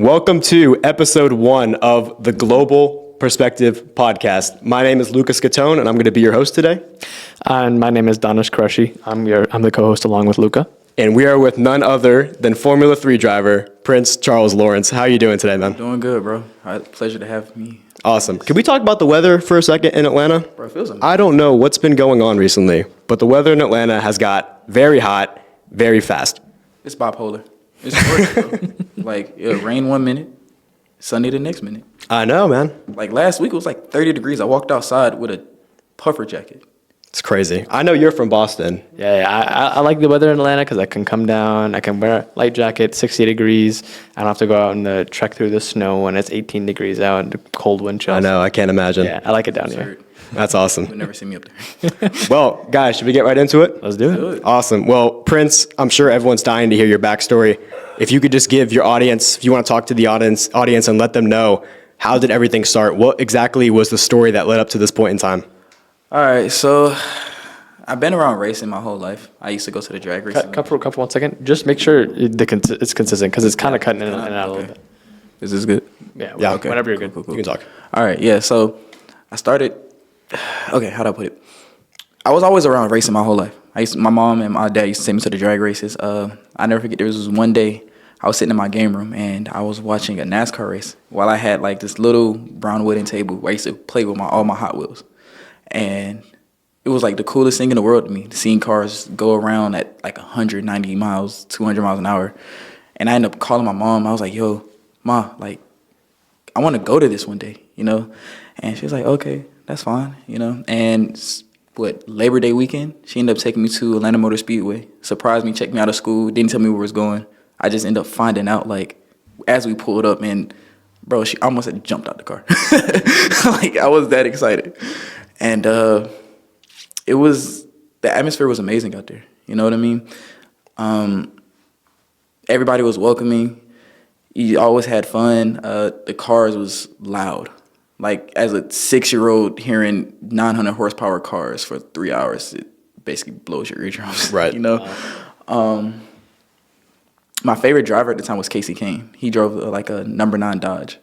Welcome to episode 1 of the Global Perspective Podcast. My name is Lucas Catone, and I'm going to be your host today. And my name is Danish Qureshi. I'm the co-host along with Luca. And we are with none other than Formula 3 driver, PrinceCharles Lawrence. How are you doing today, man? Doing good, bro. Pleasure to have me. Awesome. Can we talk about the weather for a second in Atlanta? Bro, it feels amazing. I don't know what's been going on recently, but the weather in Atlanta has got very hot, very fast. It's bipolar. It's worse, bro. Like, it'll rain 1 minute, sunny the next minute. I know, man. Like, last week it was like 30 degrees. I walked outside with a puffer jacket. It's crazy. I know you're from Boston. Yeah, I like the weather in Atlanta because I can come down, I can wear a light jacket, 60 degrees. I don't have to go out and trek through the snow when it's 18 degrees out and the cold wind chills. I know. I can't imagine. Yeah, I like it down here. That's awesome. You'll never see me up there. Well, guys, should we get right into it? Let's do it. Awesome. Well, Prince, I'm sure everyone's dying to hear your backstory. If you could just give your audience, if you want to talk to the audience and let them know, how did everything start? What exactly was the story that led up to this point in time? All right, so I've been around racing my whole life. I used to go to the drag races. Couple 1 second. Just make sure it's consistent because it's kind of cutting in and out a little bit. Is this good? Yeah, okay. Whenever you're good. You can talk. All right, yeah, so I started, okay, how do I put it? I was always around racing my whole life. My mom and my dad used to take me to the drag races. I never forget, there was one day I was sitting in my game room and I was watching a NASCAR race while I had like this little brown wooden table where I used to play with all my Hot Wheels. And it was like the coolest thing in the world to me, seeing cars go around at like 190 miles, 200 miles an hour. And I ended up calling my mom. I was like, yo, Ma, like, I want to go to this one day, you know? And she was like, okay, that's fine, you know? And Labor Day weekend, she ended up taking me to Atlanta Motor Speedway, surprised me, checked me out of school, didn't tell me where I was going. I just ended up finding out, like, as we pulled up, and, bro, she almost had jumped out the car. Like, I was that excited. And the atmosphere was amazing out there. You know what I mean? Everybody was welcoming. You always had fun. The cars was loud. Like, as a 6-year-old hearing 900 horsepower cars for 3 hours, it basically blows your eardrums. Right. You know? My favorite driver at the time was Casey Kane. He drove like a number 9 Dodge.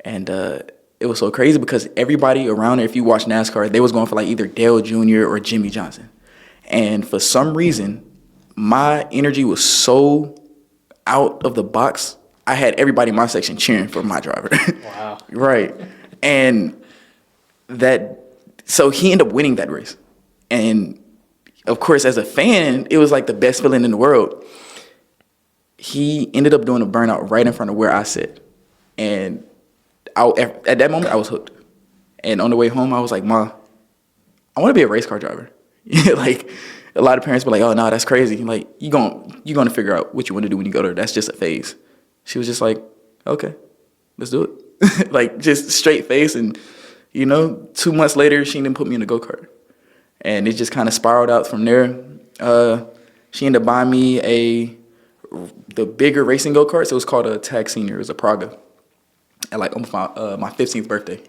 And it was so crazy because everybody around there, if you watch NASCAR, they was going for like either Dale Jr. or Jimmy Johnson. And for some reason, my energy was so out of the box, I had everybody in my section cheering for my driver. Wow. Right. And so he ended up winning that race. And of course, as a fan, it was like the best feeling in the world. He ended up doing a burnout right in front of where I sat. And at that moment, I was hooked. And on the way home, I was like, Ma, I want to be a race car driver. Like, a lot of parents were like, oh, no, that's crazy. Like, you're going to figure out what you want to do when you go there. That's just a phase. She was just like, okay, let's do it. Like, just straight face. And, 2 months later, she didn't put me in a go-kart. And it just kind of spiraled out from there. She ended up buying me the bigger racing go-karts. It was called a Tag Senior. It was a Praga. At like almost my 15th birthday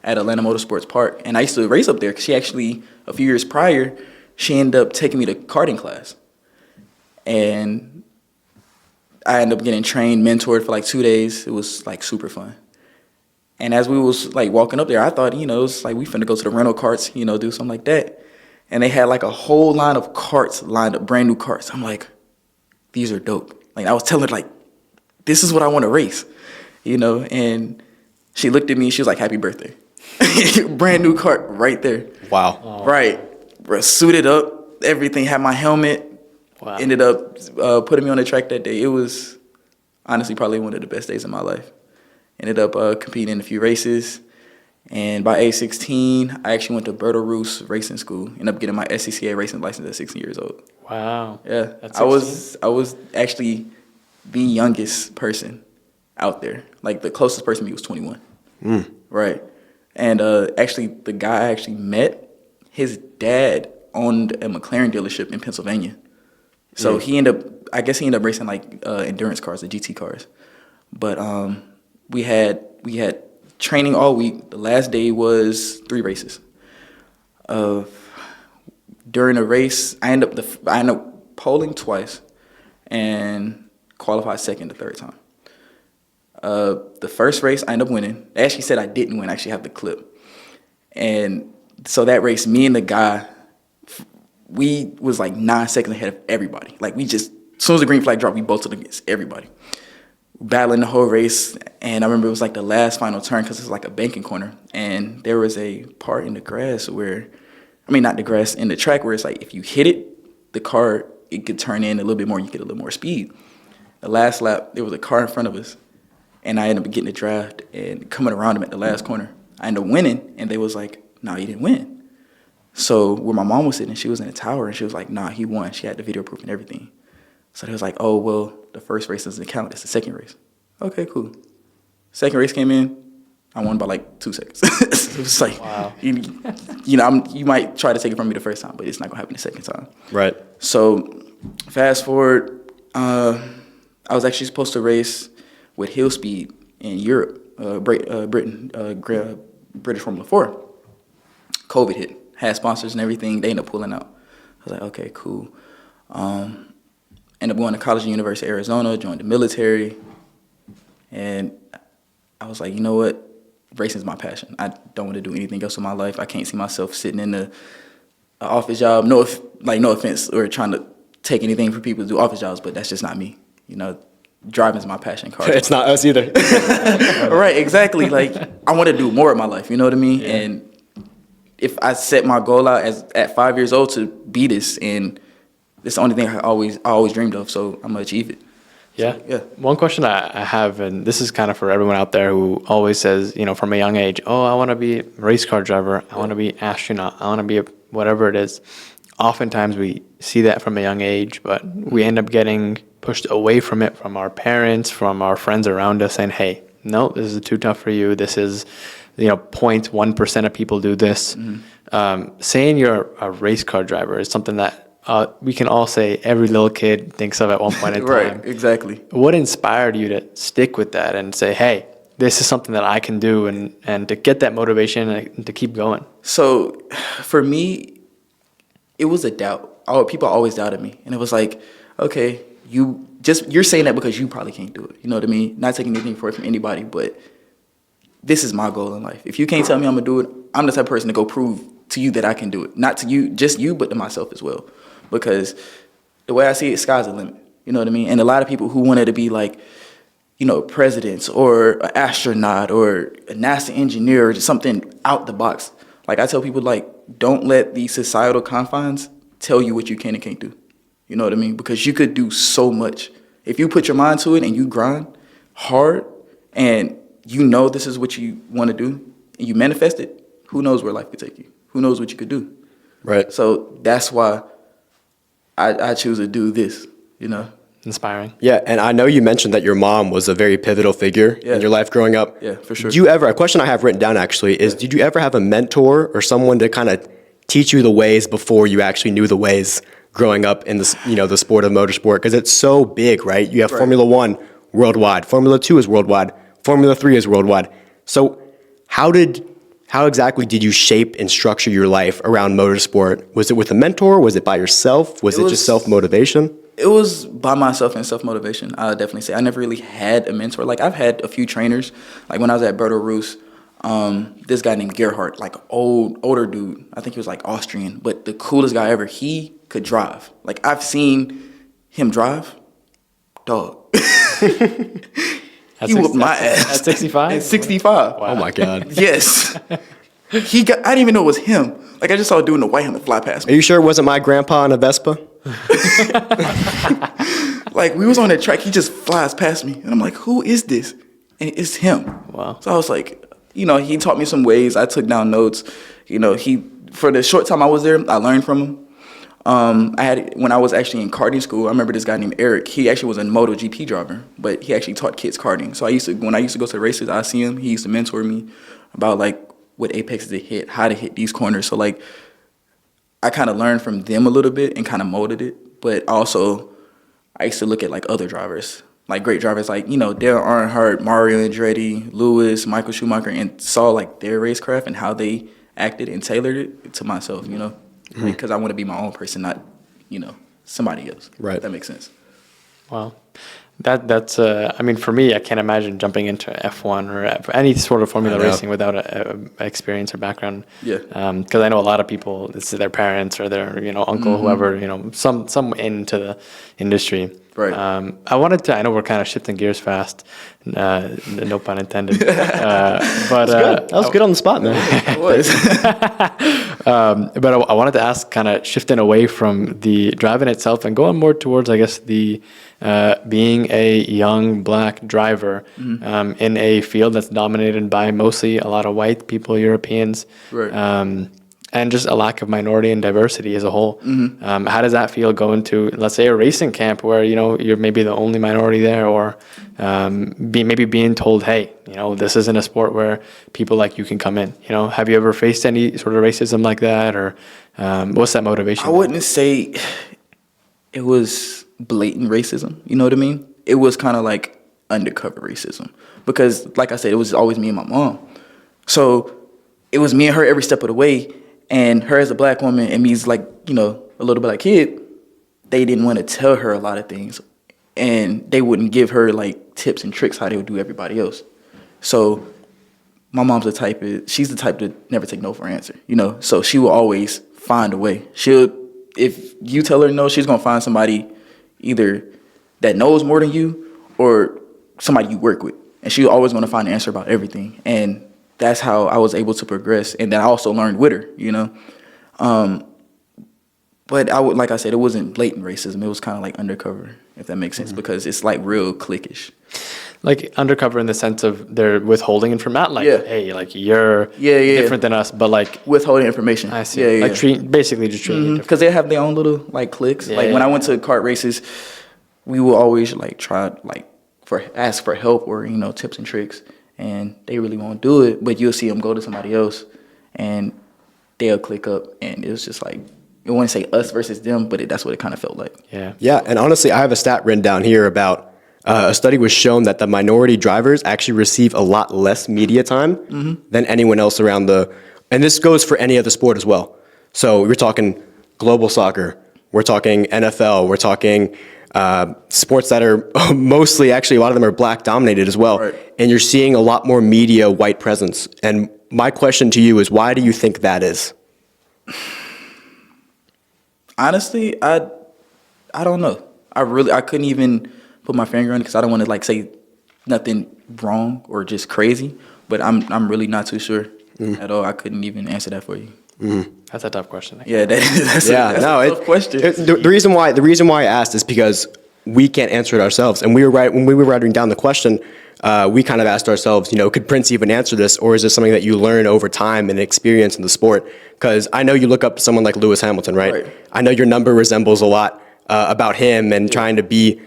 at Atlanta Motorsports Park. And I used to race up there because she actually, a few years prior, she ended up taking me to karting class. And I ended up getting trained, mentored for like 2 days. It was like super fun. And as we was like walking up there, I thought, it was like we finna go to the rental carts, do something like that. And they had like a whole line of carts lined up, brand new carts. I'm like, these are dope. Like I was telling her like, this is what I want to race. And she looked at me, she was like, happy birthday. Brand new cart right there. Wow. Oh. Right. Suited up, everything, had my helmet. Wow. Ended up putting me on the track that day. It was honestly probably one of the best days of my life. Ended up competing in a few races. And by age 16, I actually went to Berto Roos Racing School. Ended up getting my SCCA racing license at 16 years old. Wow. Yeah. That's I was actually the youngest person out there. Like the closest person to me was 21. Right. And actually the guy I actually met, his dad owned a McLaren dealership in Pennsylvania. So he ended up racing like endurance cars, the GT cars. But we had training all week. The last day was 3 races. During the race, I ended up polling twice and qualified second the third time. The first race, I ended up winning. They actually said I didn't win. I actually have the clip. And so that race, me and the guy, we was like 9 seconds ahead of everybody. Like we just, as soon as the green flag dropped, we bolted against everybody. Battling the whole race. And I remember it was like the last final turn because it was like a banking corner. And there was a part in the grass where, I mean, not the grass, in the track where it's like if you hit it, the car, it could turn in a little bit more, you get a little more speed. The last lap, there was a car in front of us. And I ended up getting the draft and coming around him at the last corner. I ended up winning, and they was like, "Nah, you didn't win." So where my mom was sitting, she was in the tower, and she was like, "Nah, he won." She had the video proof and everything. So they was like, "Oh, well, the first race doesn't count. It's the second race." Okay, cool. Second race came in, I won by like 2 seconds. It was like, wow. You know, you might try to take it from me the first time, but it's not gonna happen the second time. Right. So fast forward, I was actually supposed to race with Hill Speed in Europe, Britain, British Formula 4. COVID hit, had sponsors and everything. They ended up pulling out. I was like, okay, cool. Ended up going to college and University of Arizona, joined the military, and I was like, you know what? Racing is my passion. I don't want to do anything else in my life. I can't see myself sitting in an office job. No offense, or trying to take anything for people to do office jobs, but that's just not me. You know, driving is my passion. Cars. It's not us either. Right, exactly. Like, I want to do more of my life, you know what I mean? Yeah. And if I set my goal out at 5 years old to be this, and it's the only thing I always dreamed of, so I'm gonna achieve it. Yeah. So, yeah. One question I have, and this is kind of for everyone out there who always says, you know, from a young age, oh, I want to be a race car driver. I want to be astronaut. I want to be whatever it is. Oftentimes we see that from a young age, but we end up getting pushed away from it from our parents, from our friends around us, saying, hey, no, this is too tough for you. This is, 0.1% of people do this. Mm-hmm. Saying you're a race car driver is something that we can all say every little kid thinks of at one point in time. Right, exactly. What inspired you to stick with that and say, hey, this is something that I can do, and to get that motivation and to keep going? So for me, it was a doubt. People always doubted me. And it was like, okay, you're saying that because you probably can't do it. You know what I mean? Not taking anything away from anybody, but this is my goal in life. If you can't tell me I'm going to do it, I'm the type of person to go prove to you that I can do it. Not to you, just you, but to myself as well. Because the way I see it, sky's the limit. You know what I mean? And a lot of people who wanted to be like, presidents or an astronaut or a NASA engineer or just something out the box. Like, I tell people, like, don't let the societal confines tell you what you can and can't do. You know what I mean? Because you could do so much. If you put your mind to it and you grind hard and you know this is what you want to do and you manifest it, who knows where life could take you? Who knows what you could do? Right. So that's why I choose to do this, Inspiring. Yeah, and I know you mentioned that your mom was a very pivotal figure in your life growing up. Yeah, for sure. A question I have written down actually is, did you ever have a mentor or someone to kind of teach you the ways before you actually knew the ways growing up in this, the sport of motorsport? Because it's so big, right? You have Formula 1 worldwide, Formula 2 is worldwide, Formula 3 is worldwide. So how exactly did you shape and structure your life around motorsport? Was it with a mentor? Was it by yourself? Was it just self-motivation? It was by myself and self-motivation, I would definitely say. I never really had a mentor. Like, I've had a few trainers. Like, when I was at Berto Roos, this guy named Gerhardt, like, older dude. I think he was, like, Austrian, but the coolest guy ever. He could drive. Like, I've seen him drive. Dog. He whooped my ass. At 65? At 65. Wow. Oh, my God. Yes. I didn't even know it was him. Like, I just saw a dude in a white helmet fly past me. Are you sure it wasn't my grandpa in a Vespa? Like, we was on that track, he just flies past me. And I'm like, who is this? And it's him. Wow. So I was like, he taught me some ways. I took down notes. For the short time I was there, I learned from him. When I was actually in karting school, I remember this guy named Eric. He actually was a MotoGP driver, but he actually taught kids karting. So when I used to go to the races, I see him. He used to mentor me about, like, what apexes to hit, how to hit these corners. So, like, I kind of learned from them a little bit and kind of molded it. But also, I used to look at, like, other drivers, like great drivers, like, Dale Earnhardt, Mario Andretti, Lewis, Michael Schumacher, and saw, like, their racecraft and how they acted and tailored it to myself, because I want to be my own person, not, somebody else. Right. If that makes sense. Wow. That's I mean, for me, I can't imagine jumping into F1 or any sort of Formula racing without a experience or background. Yeah. Because I know a lot of people, it's their parents or their uncle, whoever, some into the industry. Right. I know we're kind of shifting gears fast, no pun intended. But That was good on the spot, man. but I wanted to ask, kind of shifting away from the driving itself and going more towards, I guess, the being a young black driver in a field that's dominated by mostly a lot of white people, Europeans, Right. and just a lack of minority and diversity as a whole. How does that feel going to, let's say, a racing camp where you're maybe the only minority there, or maybe being told, hey, this isn't a sport where people like you can come in. Have you ever faced any sort of racism like that, or what's that motivation? I wouldn't say it was blatant racism. You know what I mean? It was kind of like undercover racism because, like I said, it was always me and my mom. So it was me and her every step of the way. And her as a black woman and me as like, a little black kid, they didn't want to tell her a lot of things. And they wouldn't give her like tips and tricks how they would do everybody else. So my mom's she's the type to never take no for an answer, So she will always find a way. If you tell her no, she's going to find somebody either that knows more than you or somebody you work with. And she's always going to find an answer about everything. And that's how I was able to progress. And then I also learned with her, But like I said, it wasn't blatant racism. It was kind of like undercover, if that makes sense, because it's like real cliquish. Like undercover in the sense of they're withholding information, like, hey, like you're different than us, but like withholding information. I see. Basically just treating because they have their own little like cliques. When I went to kart races, we will always like try ask for help or tips and tricks. And they really won't do it, but you'll see them go to somebody else, and they'll click up, and it was just like, I wouldn't say us versus them, but that's what it kind of felt like. Yeah, and honestly, I have a stat written down here about a study was shown that the minority drivers actually receive a lot less media time than anyone else around and this goes for any other sport as well. So we're talking global soccer, we're talking NFL, we're talking sports that are mostly, actually, a lot of them are black dominated as well. Right. And you're seeing a lot more media white presence. And my question to you is, why do you think that is? Honestly, I don't know. I couldn't even put my finger on it because I don't want to like say nothing wrong or just crazy, but I'm really not too sure at all. I couldn't even answer that for you. That's a tough question. Yeah, that's a tough question. The reason why I asked is because we can't answer it ourselves. And when we were writing down the question, we kind of asked ourselves, could Prince even answer this, or is this something that you learn over time and experience in the sport? Because I know you look up to someone like Lewis Hamilton, right? I know your number resembles a lot about him and trying to be,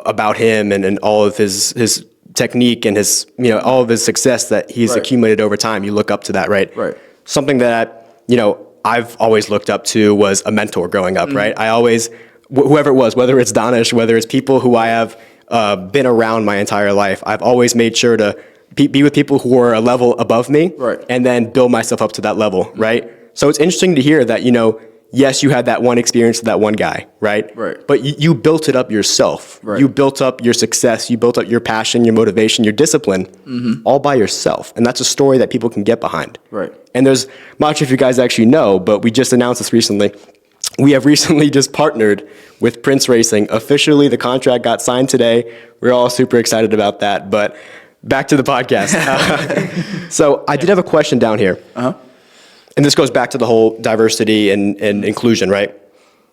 about him and all of his technique and his, all of his success that he's accumulated over time. You look up to that, right? Right. Something that I've always looked up to was a mentor growing up, right? I always, whoever it was, whether it's Danish, whether it's people who I have been around my entire life, I've always made sure to be with people who are a level above me, and then build myself up to that level, right? So it's interesting to hear that, yes, you had that one experience with that one guy, right? But you built it up yourself. You built up your success. You built up your passion, your motivation, your discipline, all by yourself. And that's a story that people can get behind. And I'm not sure if you guys actually know, but we just announced this recently. We have recently just partnered with Prince Racing. Officially, the contract got signed today. We're all super excited about that. But back to the podcast. So I did have a question down here. And this goes back to the whole diversity and inclusion, right?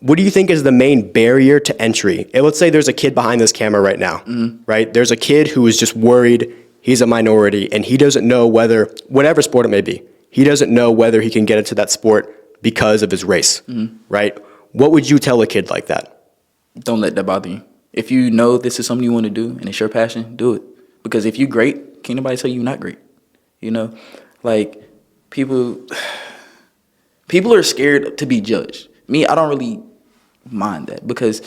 What do you think is the main barrier to entry? And let's say there's a kid behind this camera right now, right? There's a kid who is just worried he's a minority and he doesn't know whatever sport it may be, he doesn't know whether he can get into that sport because of his race, right? What would you tell a kid like that? Don't let that bother you. If you know this is something you want to do and it's your passion, do it. Because if you're great, can't nobody tell you you're not great. Like people are scared to be judged. Me, I don't really mind that because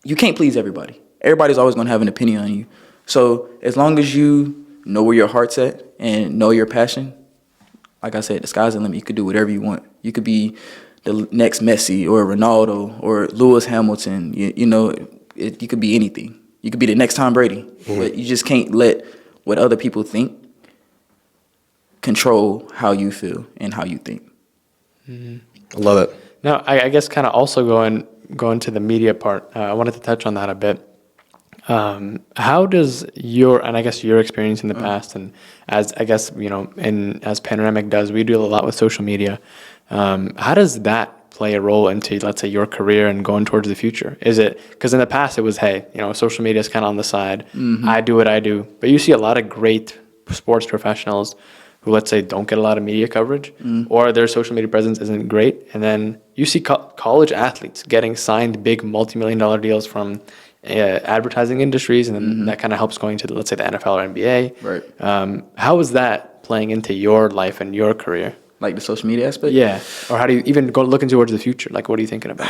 you can't please everybody. Everybody's always going to have an opinion on you. So as long as you know where your heart's at and know your passion, like I said, the sky's the limit. You could do whatever you want. You could be the next Messi or Ronaldo or Lewis Hamilton. You could be anything. You could be the next Tom Brady, but you just can't let what other people think control how you feel and how you think. I love it. Now, I guess kind of also going to the media part, I wanted to touch on that a bit. How does and I guess your experience in the past, and as I guess, and as Panoramic does, we deal a lot with social media. How does that play a role into, let's say, your career and going towards the future? Is it, because in the past it was, hey, social media is kind of on the side. I do what I do. But you see a lot of great sports professionals who, let's say, don't get a lot of media coverage, or their social media presence isn't great. And then you see college athletes getting signed big multi-million-dollar deals from advertising industries, and then that kind of helps going to, let's say, the NFL or NBA. Right. How is that playing into your life and your career? Like the social media aspect? Yeah. Or how do you even go looking towards the future? Like, what are you thinking about?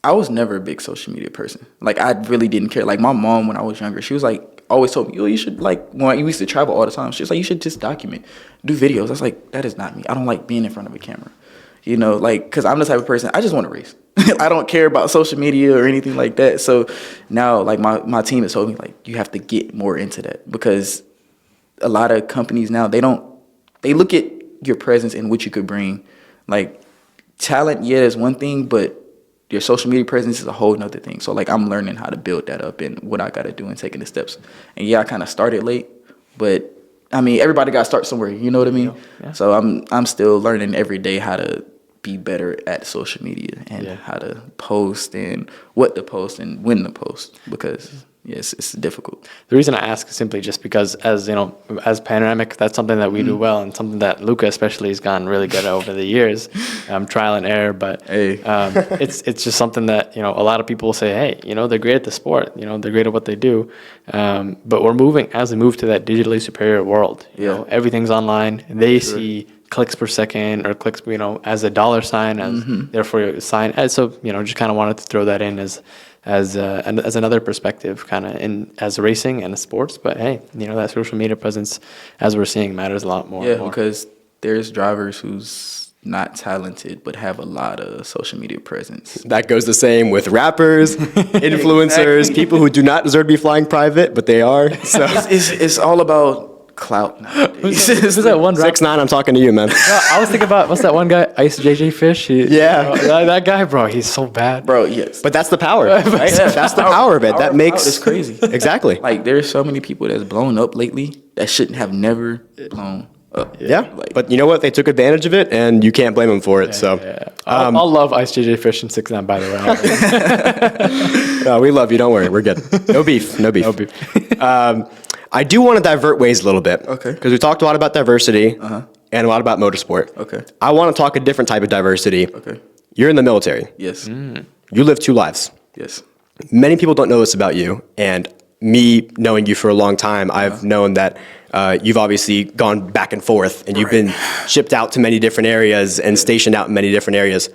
I was never a big social media person. Like, I really didn't care. Like, my mom, when I was younger, she was like, always told me, yo, you should, like, when we used to travel all the time, she was like, you should just document, do videos. I was like, that is not me. I don't like being in front of a camera. Like, because I'm the type of person, I just want to race. I don't care about social media or anything like that. So now, like, my team has told me, like, you have to get more into that, because a lot of companies now, they look at your presence and what you could bring. Like, talent, yeah, is one thing, but your social media presence is a whole nother thing. So, like, I'm learning how to build that up and what I got to do and taking the steps. And yeah, I kind of started late, but I mean, everybody got to start somewhere. You know what I mean? Yeah. So I'm still learning every day how to be better at social media and how to post and what to post and when to post, because yes, it's difficult. The reason I ask is simply just because, as Panoramic, that's something that we do well, and something that Luca especially has gotten really good at over the years, trial and error. But it's just something that a lot of people will say, hey, they're great at the sport, they're great at what they do, but we're moving as we move to that digitally superior world. Everything's online. They see clicks per second or clicks, as a dollar sign, as therefore a sign. And so just kind of wanted to throw that in as another perspective, kind of in as racing and sports. But hey, that social media presence, as we're seeing, matters a lot more. Yeah, because there's drivers who's not talented but have a lot of social media presence. That goes the same with rappers, influencers, people who do not deserve to be flying private, but they are. So it's all about clout nowadays. Who's that one? 6ix9ine, I'm talking to you, man. No, I was thinking about, what's that one guy? Ice JJ Fish. That guy, bro. He's so bad, bro. Yes, but that's the power, right? That's the power of it. That makes it's crazy. Exactly. Like, there's so many people that's blown up lately that shouldn't have never blown up. Yeah, but you know what? They took advantage of it, and you can't blame them for it. I'll love Ice JJ Fish and 6ix9ine, by the way. No, we love you. Don't worry. We're good. No beef. No beef. No beef. I do want to divert ways a little bit. Okay. Because we talked a lot about diversity and a lot about motorsport. Okay. I want to talk a different type of diversity. Okay. You're in the military. Yes. You live 2 lives. Yes. Many people don't know this about you. And me knowing you for a long time, I've known that you've obviously gone back and forth, and you've been shipped out to many different areas and stationed out in many different areas.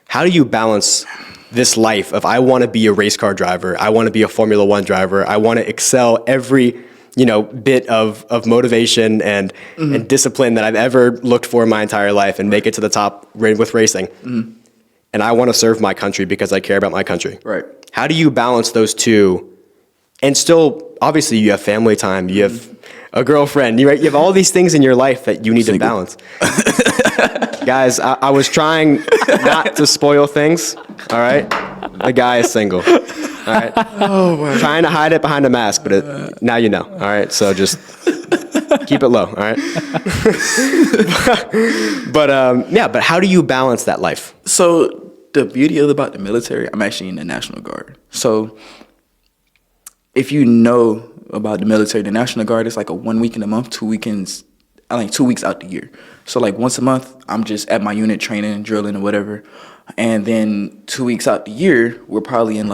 How do you balance this life of, I want to be a race car driver, I want to be a Formula One driver, I want to excel every bit of motivation and discipline that I've ever looked for in my entire life and make it to the top with racing. And I want to serve my country because I care about my country. Right. How do you balance those two? And still, obviously, you have family time, you have a girlfriend, you have all these things in your life that you need to balance. Guys, I was trying not to spoil things, all right? The guy is single. All right. Trying to hide it behind a mask, but now you know. All right. So just keep it low. All right. But how do you balance that life? So the beauty about the military, I'm actually in the National Guard. So if you know about the military, the National Guard is like a 1 week in a month, 2 weekends, I think 2 weeks out the year. So like once a month, I'm just at my unit training, drilling or whatever. And then 2 weeks out the year, we're probably in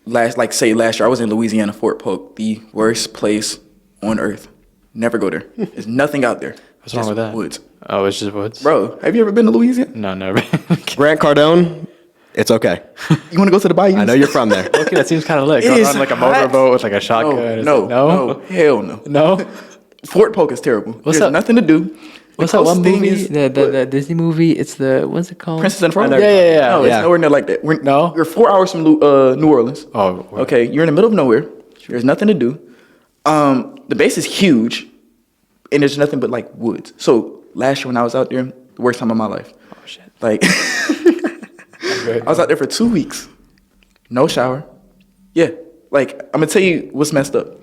last year, I was in Louisiana, Fort Polk, the worst place on earth. Never go there. There's nothing out there. What's wrong with that? Woods. Oh, it's just woods? Bro, have you ever been to Louisiana? No, never. Grant Cardone, it's okay. You want to go to the bayous? I know you're from there. Okay, that seems kind of lit. It Going is on like a hot. motorboat with like a shotgun. No, hell no. No? Fort Polk is terrible. What's There's up? nothing to do. What's that one closest thing movie? is- The Disney movie. It's what's it called? Princess and the Frog? Yeah. No, it's Yeah. nowhere near like that. No? We're 4 hours from New Orleans. Oh, wait. Okay. You're in the middle of nowhere. There's nothing to do. The base is huge, and there's nothing but like woods. So last year when I was out there, the worst time of my life. Oh shit. Like, I was out there for 2 weeks, no shower. Yeah, like I'm gonna tell you what's messed up.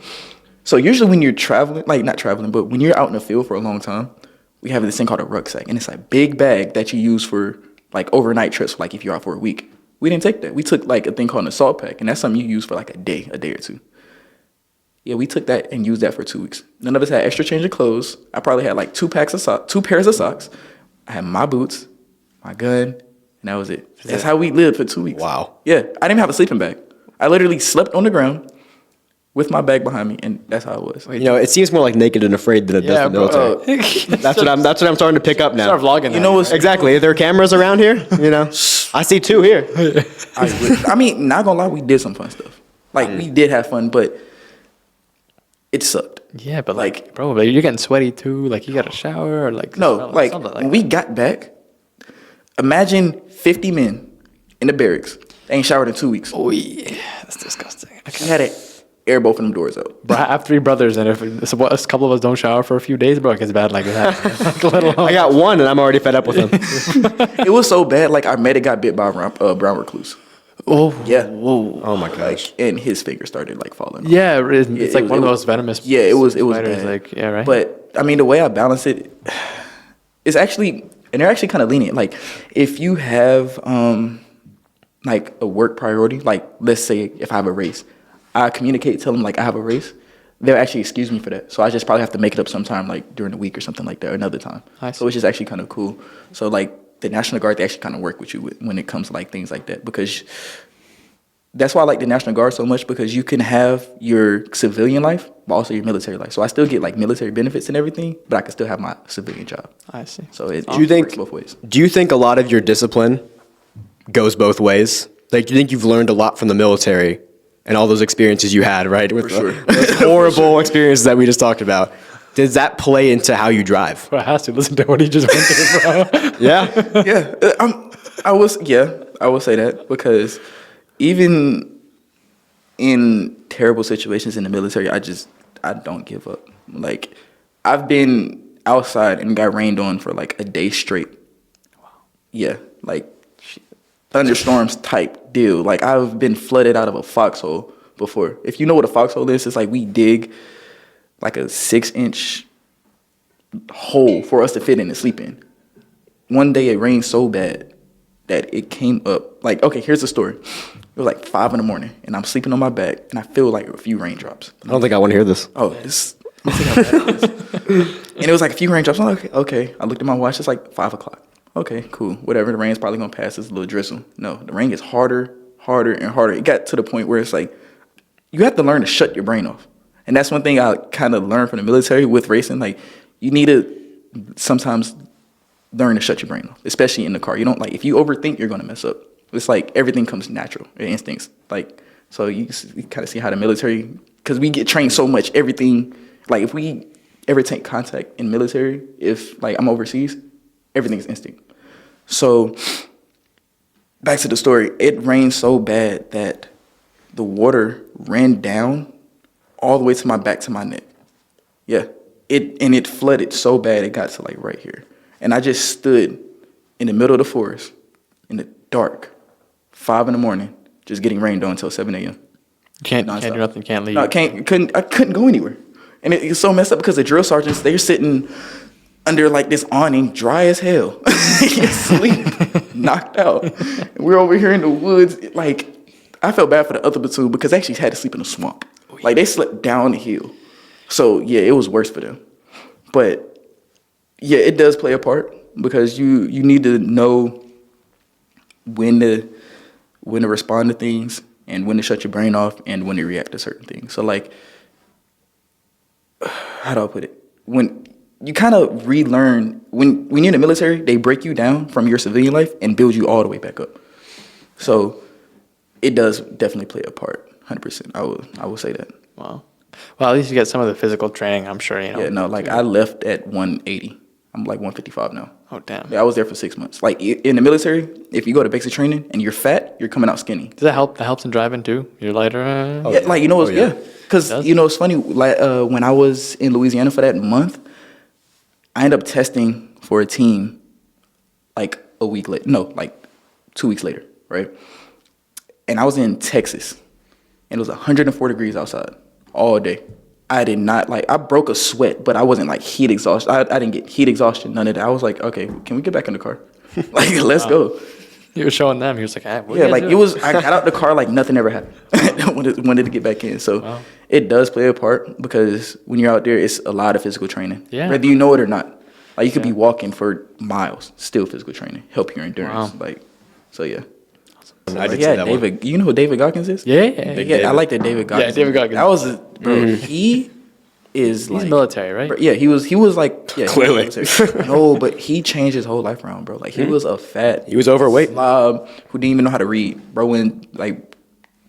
So usually when you're traveling, like not traveling, but when you're out in the field for a long time, we have this thing called a rucksack, and it's a big bag that you use for like overnight trips, like if you're out for a week. We didn't take that. We took like a thing called an assault pack, and that's something you use for like a day or two. Yeah, we took that and used that for 2 weeks. None of us had extra change of clothes. I probably had like 2 pairs of socks. I had my boots, my gun, and that was it. That's how we lived for 2 weeks. Wow. Yeah, I didn't have a sleeping bag. I literally slept on the ground with my bag behind me, and that's how it was. You know, it seems more like Naked and Afraid than it does the military. That's what I'm starting to pick up now. Start vlogging. You know what's Exactly. Are there cameras around here? You know, I see 2 here. I mean, not gonna lie, we did some fun stuff. Like we did have fun, but it sucked. Yeah, but like, bro, but you're getting sweaty too. Like, you got to shower or like No, like when we got back, imagine 50 men in the barracks. They ain't showered in 2 weeks. Oh yeah, that's disgusting. We had to air both of them doors out. Bro, I have 3 brothers, and if a couple of us don't shower for a few days, bro, it gets bad like that. Let alone- I got 1, and I'm already fed up with them. It was so bad, like our medic got bit by a brown recluse. Oh Yeah. Whoa. Oh my gosh. Like, and his finger started like falling off. Yeah, it's like it one of was- those venomous. Yeah, it was spiders, bad. like yeah, right. But I mean, the way I balance it, it's actually, and they're actually kind of lenient. Like, if you have like a work priority, like let's say if I have a race, I communicate, tell them like I have a race. They'll actually excuse me for that. So I just probably have to make it up sometime, like during the week or something like that, or another time. I see. So it's just actually kind of cool. So like the National Guard, they actually kind of work with you when it comes to like things like that, because that's why I like the National Guard so much, because you can have your civilian life, but also your military life. So I still get like military benefits and everything, but I can still have my civilian job. I see. So it Do you think works both ways. Do you think a lot of your discipline goes both ways? Like, do you think you've learned a lot from the military and all those experiences you had, right? With For sure. those horrible experiences that we just talked about. Does that play into how you drive? Bro, it has to listen to what he just went through, bro. Yeah. Yeah, I will say that, because even in terrible situations in the military, I don't give up. Like, I've been outside and got rained on for like a day straight. Wow. Yeah, like thunderstorms type deal. Like, I've been flooded out of a foxhole before. If you know what a foxhole is, it's like we dig like a 6-inch hole for us to fit in and sleep in. One day it rained so bad that it came up. Like, okay, here's the story. It was like 5 a.m, and I'm sleeping on my back, and I feel like a few raindrops. I don't think I want to hear this. Oh, this. Let me see how bad it is. And it was like a few raindrops. I'm like, okay. I looked at my watch. It's like 5 o'clock. Okay, cool. Whatever. The rain's probably gonna pass. It's a little drizzle. No, the rain gets harder, and harder. It got to the point where it's like you have to learn to shut your brain off. And that's one thing I kind of learned from the military with racing. Like, you need to sometimes learn to shut your brain off, especially in the car. You don't, like, if you overthink, you're gonna mess up. It's like everything comes natural, your instincts. Like, so you kind of see how the military, because we get trained so much, everything, like if we ever take contact in military, if like I'm overseas, everything's instinct. So back to the story, it rained so bad that the water ran down all the way to my back to my neck. Yeah, it flooded so bad it got to like right here. And I just stood in the middle of the forest in the dark, 5 a.m, just getting rained on until 7 a.m. Can't Nonstop. do nothing, can't leave. No, I couldn't go anywhere. And it's so messed up because the drill sergeants, they're sitting under like this awning, dry as hell, asleep, knocked out. And we're over here in the woods. Like, I felt bad for the other platoon because they actually had to sleep in a swamp. Like, they slept down the hill. So yeah, it was worse for them. But yeah, it does play a part because you need to know when to respond to things and when to shut your brain off and when to react to certain things. So like, how do I put it? When you kind of relearn, when you're in the military, they break you down from your civilian life and build you all the way back up. So it does definitely play a part, 100%. I will say that. Wow. Well, at least you get some of the physical training, I'm sure, you know. Yeah, no, like I left at 180. I'm like 155 now. Oh, damn. Yeah, I was there for 6 months. Like in the military, if you go to basic training and you're fat, you're coming out skinny. Does that help? That helps in driving too? You're lighter? Yeah, like you know, Oh, yeah. because you know it's funny. Like when I was in Louisiana for that month, I ended up testing for a team like a week later. No, like 2 weeks later, right? And I was in Texas, and it was 104 degrees outside all day. I did not I broke a sweat, but I wasn't like heat exhausted. I didn't get heat exhaustion, none of that. I was like, okay, can we get back in the car? Like, let's go. You were showing them. He was like, what Yeah, like it was. I got out the car like nothing ever happened. wanted to get back in. So it does play a part because when you're out there, it's a lot of physical training. Yeah. Whether you know it or not. Like you could be walking for miles, still physical training, help your endurance. Wow. Like, so yeah. I did see Yeah, that David. You know who David Goggins is? Yeah. Yeah, I like that David Goggins. David Goggins. That was bro. He is He's military, right? Yeah, he was like Clearly. he was military. No, but he changed his whole life around, bro. Like he was a fat. He was overweight. Slob who didn't even know how to read. Bro went like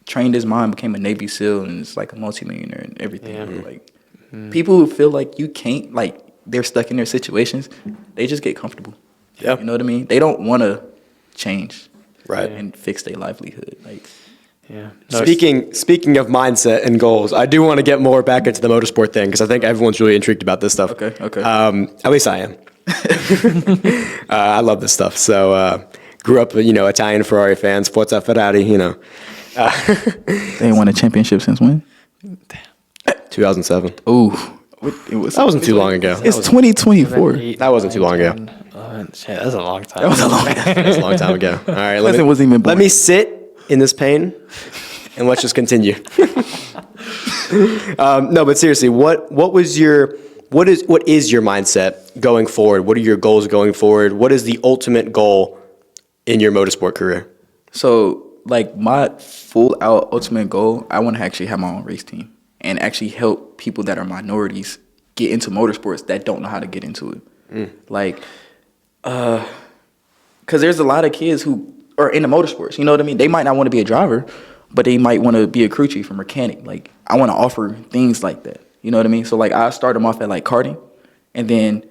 trained his mind, became a Navy SEAL, and is like a multimillionaire and everything. Yeah. Bro. Like people who feel like you can't, like they're stuck in their situations, they just get comfortable. Yeah. You know what I mean? They don't want to change, Right. and fix their livelihood. Like, Yeah. Speaking of mindset and goals, I do want to get more back into the motorsport thing because I think everyone's really intrigued about this stuff. Okay. At least I am. I love this stuff. So grew up, Italian Ferrari fans, Forza Ferrari, they ain't won a championship since when? 2007. Ooh, That wasn't too long ago. It's 2024. That wasn't too long ago. Shit, that's a long time. That was a long time. That's a long time ago. All right, Cousin wasn't even born. let me sit in this pain and let's just continue. No, but seriously, what is your mindset going forward? What are your goals going forward? What is the ultimate goal in your motorsport career? So, like, my full out ultimate goal, I want to actually have my own race team and actually help people that are minorities get into motorsports that don't know how to get into it. Like, because there's a lot of kids who are into motorsports, you know what I mean? They might not want to be a driver, but they might want to be a crew chief or mechanic. Like, I want to offer things like that, you know what I mean? So, like, I start them off at, like, karting, and then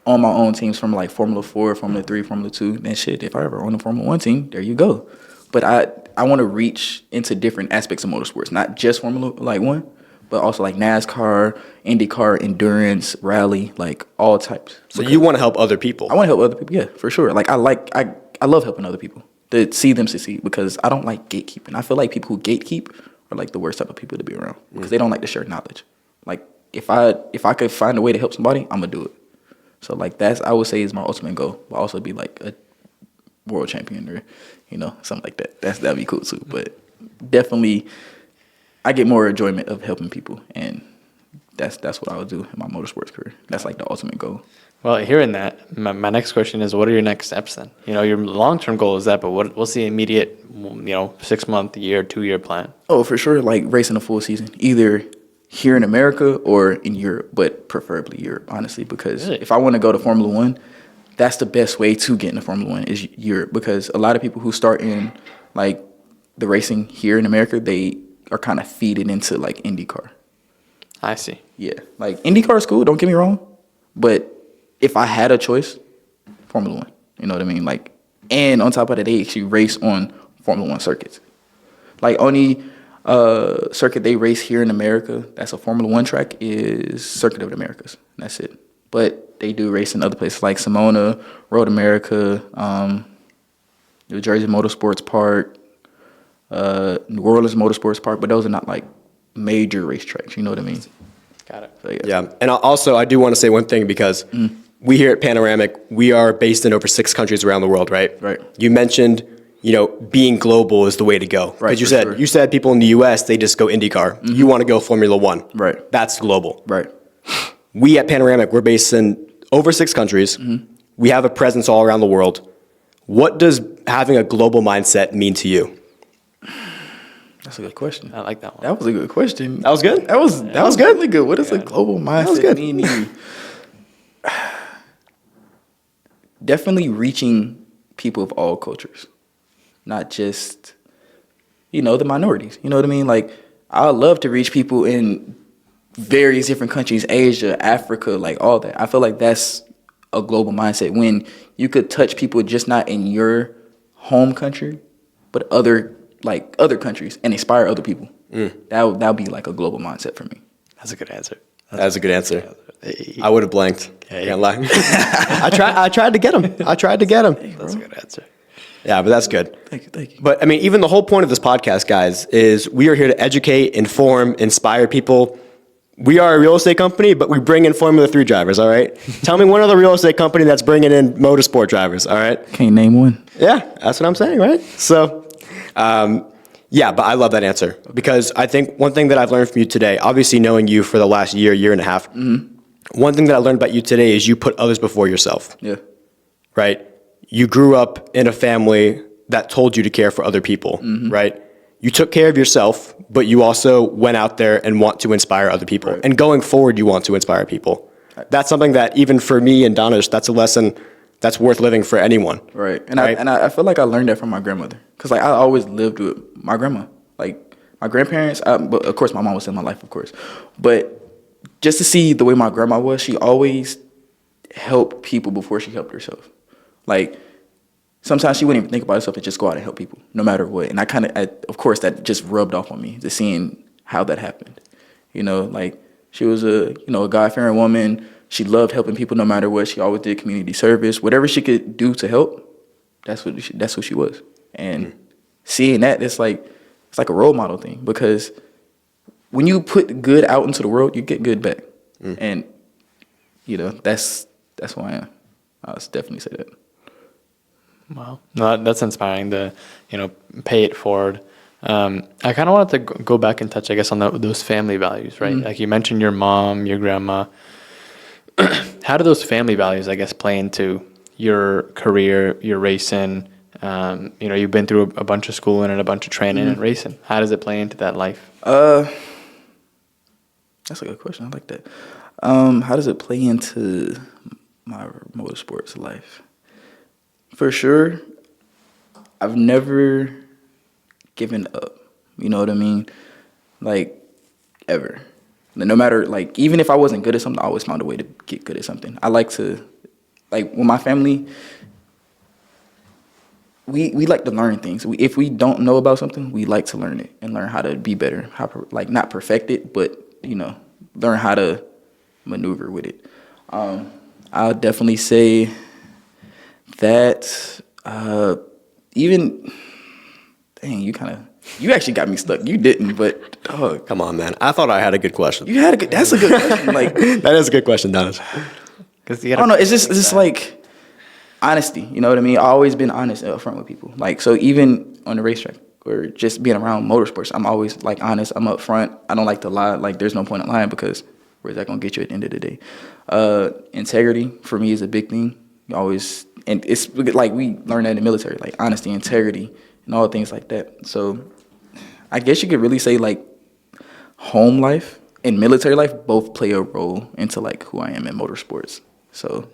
on my own teams from, like, Formula 4, Formula 3, Formula 2, then shit, if I ever own a Formula 1 team, there you go. But I want to reach into different aspects of motorsports, not just Formula 1, but also like NASCAR, IndyCar, endurance, rally, like all types. So you want to help other people. I want to help other people, yeah, for sure. Like I love helping other people to see them succeed because I don't like gatekeeping. I feel like people who gatekeep are like the worst type of people to be around because they don't like to share knowledge. Like if I could find a way to help somebody, I'm gonna do it. So like I would say is my ultimate goal. But also be like a world champion or something like that. That'd be cool too. But definitely, I get more enjoyment of helping people, and that's what I would do in my motorsports career. That's like the ultimate goal. Well, hearing that, my next question is, what are your next steps then? Your long-term goal is that, but what's the immediate, 6-month, year, 2-year plan? Oh, for sure, like racing a full season, either here in America or in Europe, but preferably Europe, honestly, because Really? if I want to go to Formula 1, that's the best way to get into Formula 1 is Europe, because a lot of people who start in like the racing here in America, they are kind of feeding into like IndyCar. I see. Yeah, like IndyCar is cool, don't get me wrong, but if I had a choice, Formula 1, you know what I mean? Like, and on top of that, they actually race on Formula 1 circuits. Like, only circuit they race here in America that's a Formula 1 track is Circuit of the Americas. That's it. But they do race in other places like Simona, Road America, New Jersey Motorsports Park, New Orleans Motorsports Park, but those are not like major racetracks, you know what I mean? Got it. So, Yeah, and also I do want to say one thing because we here at Panoramic, we are based in over 6 countries around the world, right? Right. You mentioned, being global is the way to go. Right, Because for sure. you said people in the U.S., they just go IndyCar. You want to go Formula 1. Right. That's global. Right. We at Panoramic, we're based in over 6 countries. We have a presence all around the world. What does having a global mindset mean to you? That's a good question. I like that one. That was a good question. That was good? That was good. really good. What does a global mindset good. mean to you? Definitely reaching people of all cultures, not just, the minorities. You know what I mean? Like, I love to reach people in various different countries, Asia, Africa, like all that. I feel like that's a global mindset when you could touch people just not in your home country, but other countries and inspire other people. That would be like a global mindset for me. That's a good answer. That's a good answer. I would have blanked. Can't lie. I tried to get him. That's a good answer. Yeah, but that's good. Thank you. But I mean, even the whole point of this podcast, guys, is we are here to educate, inform, inspire people. We are a real estate company, but we bring in Formula 3 drivers, all right? Tell me one other real estate company that's bringing in motorsport drivers, all right? Can't name one. Yeah, that's what I'm saying, right? So, yeah, but I love that answer because I think one thing that I've learned from you today, obviously knowing you for the last year and a half, one thing that I learned about you today is you put others before yourself. Yeah. Right? You grew up in a family that told you to care for other people, right? You took care of yourself, but you also went out there and want to inspire other people. Right. And going forward, you want to inspire people. That's something that even for me and Donish, that's a lesson that's worth living for anyone. Right. And I feel like I learned that from my grandmother. Because like I always lived with my grandma. Like my grandparents, but of course my mom was in my life, of course. But just to see the way my grandma was, she always helped people before she helped herself. Like sometimes she wouldn't even think about herself and just go out and help people, no matter what. And of course, that just rubbed off on me, just seeing how that happened. You know, like she was a God-fearing woman. She loved helping people no matter what. She always did community service, whatever she could do to help. That's who she was. And seeing that, it's like a role model thing because when you put good out into the world, you get good back. And that's who I am. I would definitely say that. Wow, no, that's inspiring to, pay it forward. I kind of wanted to go back and touch, I guess, on those family values, right? Like you mentioned your mom, your grandma. How do those family values, I guess, play into your career, your racing? You've been through a bunch of schooling and a bunch of training and racing. How does it play into that life? That's a good question. I like that. How does it play into my motorsports life? For sure, I've never given up. You know what I mean? Like, ever. No matter, like, even if I wasn't good at something, I always found a way to get good at something. I like to, like, with my family, we like to learn things. If we don't know about something, we like to learn it and learn how to be better. Not perfect it, but, learn how to maneuver with it. I'll definitely say that even dang, you actually got me stuck. You didn't, but dog. Come on, man. I thought I had a good question. That's a good question. Like that is a good question, Donish. I don't know. It's just like honesty. You know what I mean? I've always been honest and upfront with people. Like so, even on the racetrack or just being around motorsports, I'm always like honest. I'm upfront. I don't like to lie. Like there's no point in lying because where's that gonna get you at the end of the day? Integrity for me is a big thing. And it's like we learned that in the military, like honesty, integrity, and all things like that. So I guess you could really say like home life and military life both play a role into like who I am in motorsports. So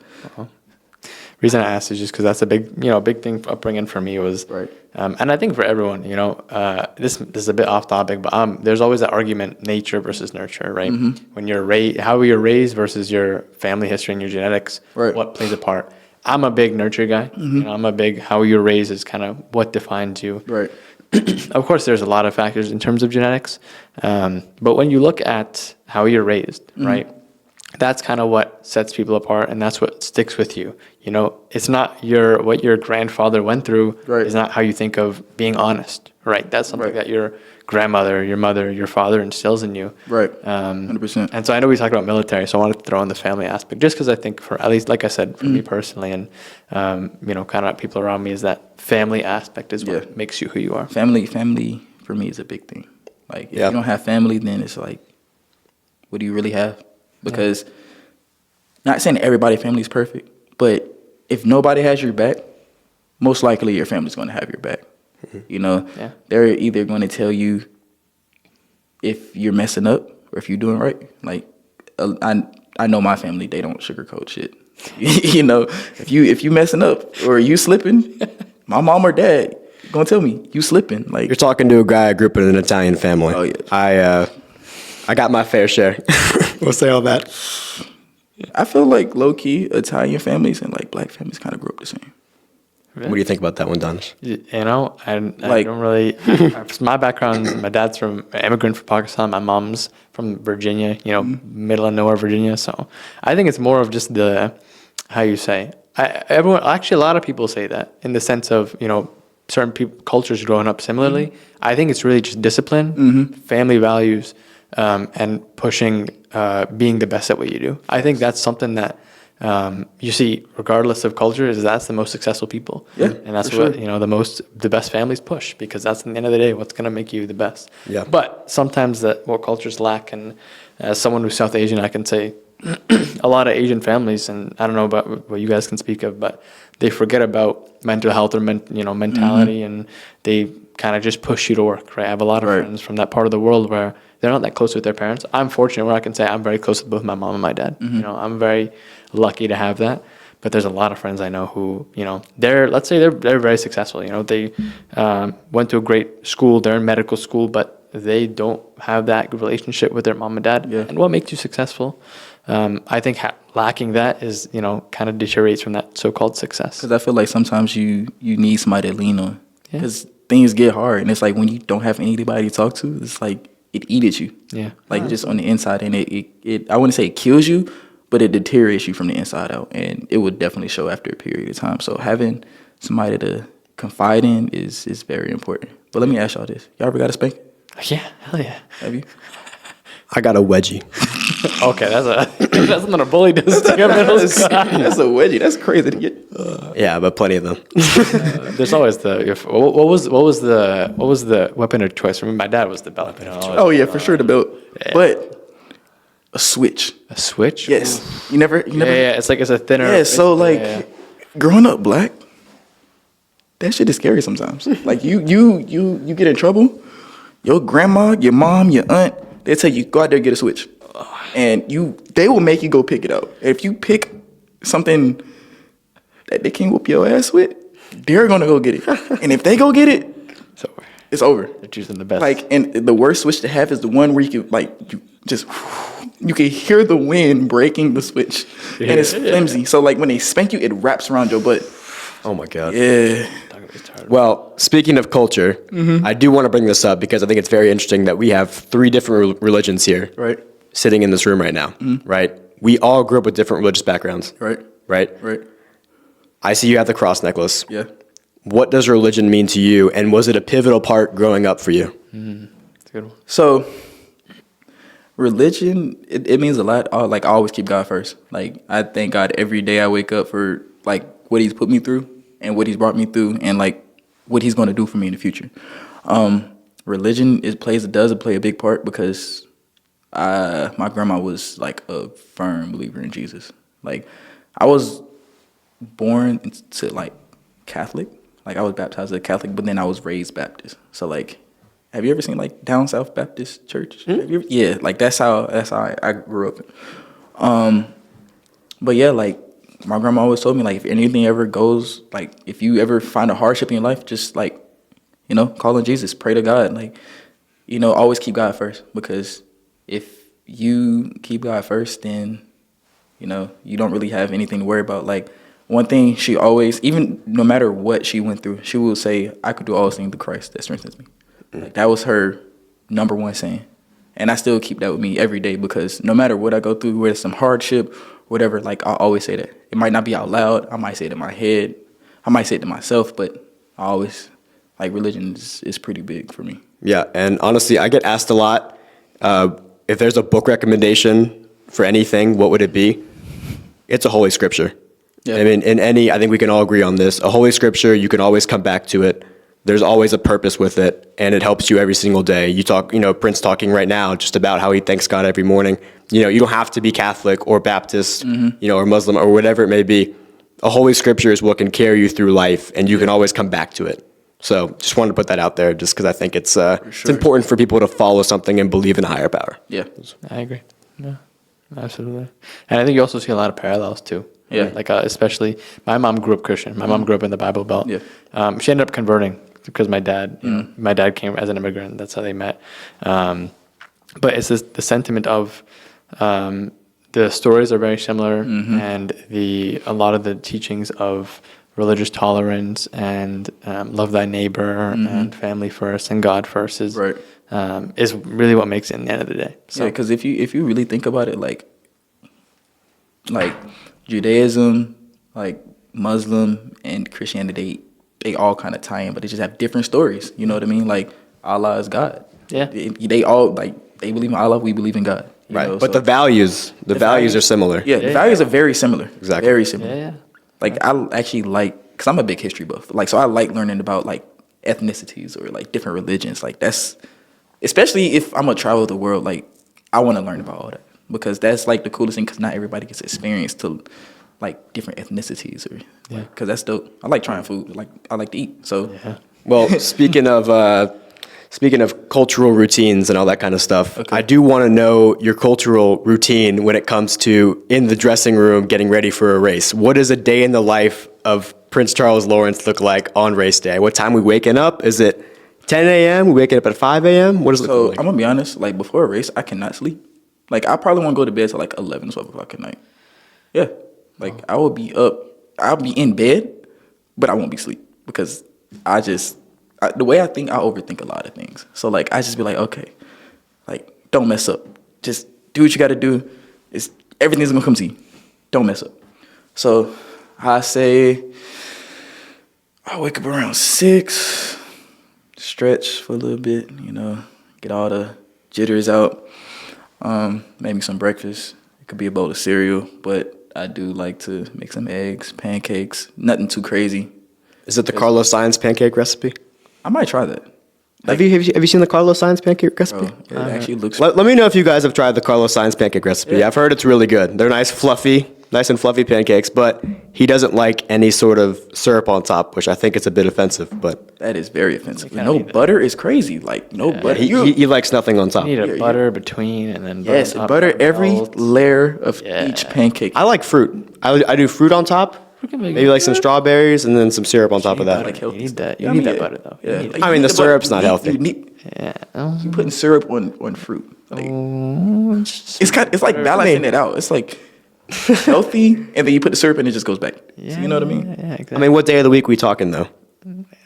reason I asked is just because that's a big thing upbringing for me was, right. And I think for everyone, this is a bit off topic, but there's always that argument, nature versus nurture, right? When you're how you're raised versus your family history and your genetics, right. What plays a part. I'm a big nurture guy. I'm a big how you're raised is kind of what defines you. Right. Of course, there's a lot of factors in terms of genetics, but when you look at how you're raised, right, that's kind of what sets people apart, and that's what sticks with you. It's not what your grandfather went through. Right. Is not how you think of being honest, right? That's something that your grandmother, your mother, your father instills in you. Right. 100%. And so I know we talked about military, so I wanted to throw in the family aspect, just because I think for at least, like I said, for me personally, and kind of people around me, is that family aspect is what makes you who you are. Family for me is a big thing. Like if you don't have family, then it's like, what do you really have? Because not saying everybody's family is perfect, but if nobody has your back, most likely your family's going to have your back. They're either going to tell you if you're messing up or if you're doing right. Like I know my family, they don't sugarcoat shit. If you messing up or you slipping, my mom or dad gonna tell me you slipping. Like you're talking to a guy I grew up in an Italian family. Oh yeah. I got my fair share. We'll say all that. I feel like low key Italian families and like black families kind of grew up the same. What do you think about that one, Donish? You know, I Like- don't really. My background, my dad's from immigrant from Pakistan. My mom's from Virginia. You know, middle of nowhere, Virginia. So I think it's more of just the how you say. Actually, a lot of people say that in the sense of certain cultures growing up similarly. I think it's really just discipline, family values, and pushing, being the best at what you do. I think that's something that. You see, regardless of culture, that's the most successful people. Yeah, and that's for what sure. the best families push, because that's at the end of the day what's going to make you the best. Yeah. But sometimes what cultures lack, and as someone who's South Asian, I can say a lot of Asian families, and I don't know about what you guys can speak of, but they forget about mental health or mentality, and they kind of just push you to work. Right. I have a lot of friends from that part of the world where they're not that close with their parents. I'm fortunate where I can say I'm very close with both my mom and my dad. I'm very lucky to have that. But there's a lot of friends I know who, they're very successful. They went to a great school, they're in medical school, but they don't have that relationship with their mom and dad. Yeah. And what makes you successful? I think lacking that is, kind of deteriorates from that so-called success. Because I feel like sometimes you need somebody to lean on. Yeah. Because things get hard, and it's like when you don't have anybody to talk to, it's like it eats at you. Yeah. Like just on the inside, and it I wouldn't say it kills you, but it deteriorates you from the inside out, and it would definitely show after a period of time. So having somebody to confide in is very important. But let me ask y'all this: y'all ever got a spank? Yeah, hell yeah. Have you? I got a wedgie. Okay, that's not a bully does to your middle school. That's a wedgie. That's crazy to get. Yeah, but plenty of them. There's always what was the weapon of choice for me? My dad was the belt. Oh yeah, for sure the belt. Yeah. But a switch. A switch? Yes. You never. Yeah, it's a thinner. Yeah, so like yeah. growing up black, that shit is scary sometimes. Like you get in trouble, your grandma, your mom, your aunt, they tell you go out there and get a switch. And they will make you go pick it up. If you pick something that they can't whoop your ass with, they're gonna go get it. And if they go get it, It's over. it's over. They're choosing the best. Like, and the worst switch to have is the one where you can hear the wind breaking the switch, and it's flimsy. So like when they spank you, it wraps around your butt. Oh my God. Yeah. Well, speaking of culture, I do want to bring this up because I think it's very interesting that we have 3 different religions here. Right. Sitting in this room right now, right? We all grew up with different religious backgrounds. Right. Right? Right. I see you have the cross necklace. Yeah. What does religion mean to you, and was it a pivotal part growing up for you? That's a good one. So, religion, it means a lot. I always keep God first. Like, I thank God every day I wake up for, like, what he's put me through and what he's brought me through and, like, what he's going to do for me in the future. Religion does play a big part because my grandma was, like, a firm believer in Jesus. Like, I was born into, like, Catholic. Like, I was baptized as a Catholic, but then I was raised Baptist. So, like, have you ever seen like down south Baptist church? Yeah, like that's how I grew up. But yeah, like my grandma always told me, like if anything ever goes, like if you ever find a hardship in your life, just like call on Jesus, pray to God, like always keep God first, because if you keep God first, then you don't really have anything to worry about. Like one thing she always, even no matter what she went through, she will say, "I could do all things through Christ that strengthens me." Like that was her number one saying. And I still keep that with me every day, because no matter what I go through, whether it's some hardship, whatever, like I always say that. It might not be out loud. I might say it in my head. I might say it to myself, but I always, like religion is pretty big for me. Yeah, and honestly, I get asked a lot, if there's a book recommendation for anything, what would it be? It's a Holy Scripture. Yeah. I mean, I think we can all agree on this. A Holy Scripture, you can always come back to it. There's always a purpose with it, and it helps you every single day. You talk, Prince talking right now just about how he thanks God every morning. You don't have to be Catholic or Baptist, or Muslim or whatever it may be. A Holy Scripture is what can carry you through life, and you can always come back to it. So just wanted to put that out there just because I think it's important for people to follow something and believe in a higher power. Yeah. I agree. Yeah, absolutely. And I think you also see a lot of parallels too. Yeah. Like especially my mom grew up Christian. My mom grew up in the Bible Belt. Yeah. She ended up converting because my dad, my dad came as an immigrant. That's how they met. But it's the sentiment of the stories are very similar, and a lot of the teachings of religious tolerance and love thy neighbor and family first and God first is Right. is really what makes it in the end of the day. So, because if you really think about it, like Judaism, like Muslim and Christianity, they all kind of tie in, but they just have different stories. You know what I mean? Like Allah is God. Yeah. They all they believe in Allah. We believe in God. you Right. know, But so- the values are similar. Yeah, the values are very similar. Exactly. Very similar. Yeah. Like I actually because I'm a big history buff. Like so I like learning about like ethnicities or like different religions. Like that's especially if I'm gonna travel the world. Like I want to learn about all that because that's like the coolest thing. Because not everybody gets experience to like different ethnicities or because that's dope. I like trying food. Like I like to eat. So Well, speaking of cultural routines and all that kind of stuff, Okay. I do want to know your cultural routine when it comes to in the dressing room getting ready for a race. What does a day in the life of Prince Charles Lawrence look like on race day? What time we waking up? Is it 10 a.m.? We waking up at 5 a.m.? What does it So look like? I'm gonna be honest. Like before a race, I cannot sleep. Like I probably won't go to bed till like 11, 12 o'clock at night. Yeah. Like I will be up. I'll be in bed, but I won't be asleep because the way I think, I overthink a lot of things. So like I just be like, okay, like don't mess up. Just do what you got to do. Everything's gonna come to you. Don't mess up. So I say I wake up around 6, stretch for a little bit, get all the jitters out. Maybe some breakfast. It could be a bowl of cereal, but I do like to make some eggs, pancakes, nothing too crazy. Is it the Carlos Sainz pancake recipe? I might try that. Have you seen the Carlos Sainz pancake recipe? Bro, it actually looks. Let me know if you guys have tried the Carlos Sainz pancake recipe. Yeah. I've heard it's really good. They're nice and fluffy pancakes, but he doesn't like any sort of syrup on top, which I think is a bit offensive. But That is very offensive. kinda No need it. butter is crazy. Like no butter. he likes nothing on top. You need a Yeah, butter between and then Yes, on top, butter every melt. layer of Yeah. each pancake. I like fruit. I do fruit on top, can make maybe it like some strawberries, and then some syrup on top of I that. like You healthy need stuff. that. You Yeah, need I mean, that butter though. Yeah, You need like, I you mean, need the butter. syrup's not You healthy. need- Yeah. You putting syrup on fruit. Like, It's it's like balancing it out. It's like healthy, and then you put the syrup and it just goes back. So you know what I mean? Yeah, exactly. I mean, what day of the week we talking though?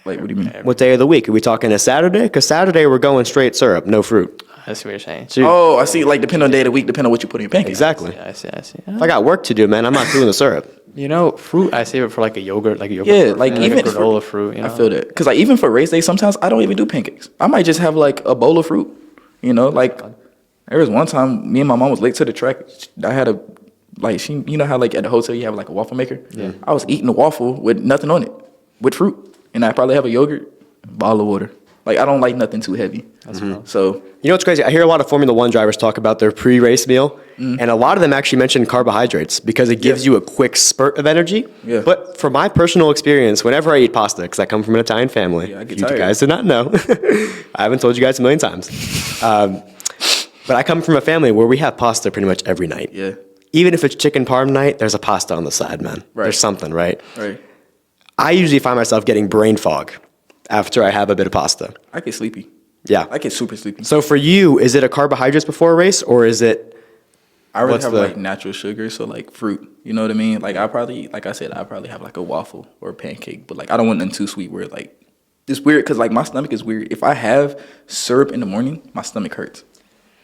Like, what do you mean? What day of the week? Are we talking a Saturday? Because Saturday we're going straight syrup, no fruit. I see what you're saying. Oh, I see. Like, depending on day of the week, depending on what you put in your pancakes. Exactly. Yeah, I see. If I got work to do, man, I'm not doing the syrup. Fruit, I save it for like a yogurt Yeah, fruit, like even a granola fruit. I feel that because like even for race day, sometimes I don't even do pancakes. I might just have like a bowl of fruit. Like there was one time me and my mom was late to the track. I had how like at the hotel you have like a waffle maker. Yeah. I was eating a waffle with nothing on it, with fruit, and I probably have a yogurt, bottle of water. Like I don't like nothing too heavy. So You know what's crazy? I hear a lot of Formula One drivers talk about their pre-race meal, and a lot of them actually mention carbohydrates because it gives you a quick spurt of energy. Yeah. But from my personal experience, whenever I eat pasta, because I come from an Italian family, Yeah, I get if you tired. guys did not know, I haven't told you guys a million times. But I come from a family where we have pasta pretty much every night. yeah, Even if it's chicken parm night, there's a pasta on the side, man. Right. There's something, right? right. I usually find myself getting brain fog after I have a bit of pasta. I get sleepy. Yeah. I get super sleepy. So for you, is it a carbohydrates before a race, or is it? I really What's have the- like natural sugar, so like fruit. You know what I mean? Like I probably have like a waffle or a pancake, but like I don't want nothing too sweet. Where like it's weird because like my stomach is weird. If I have syrup in the morning, my stomach hurts.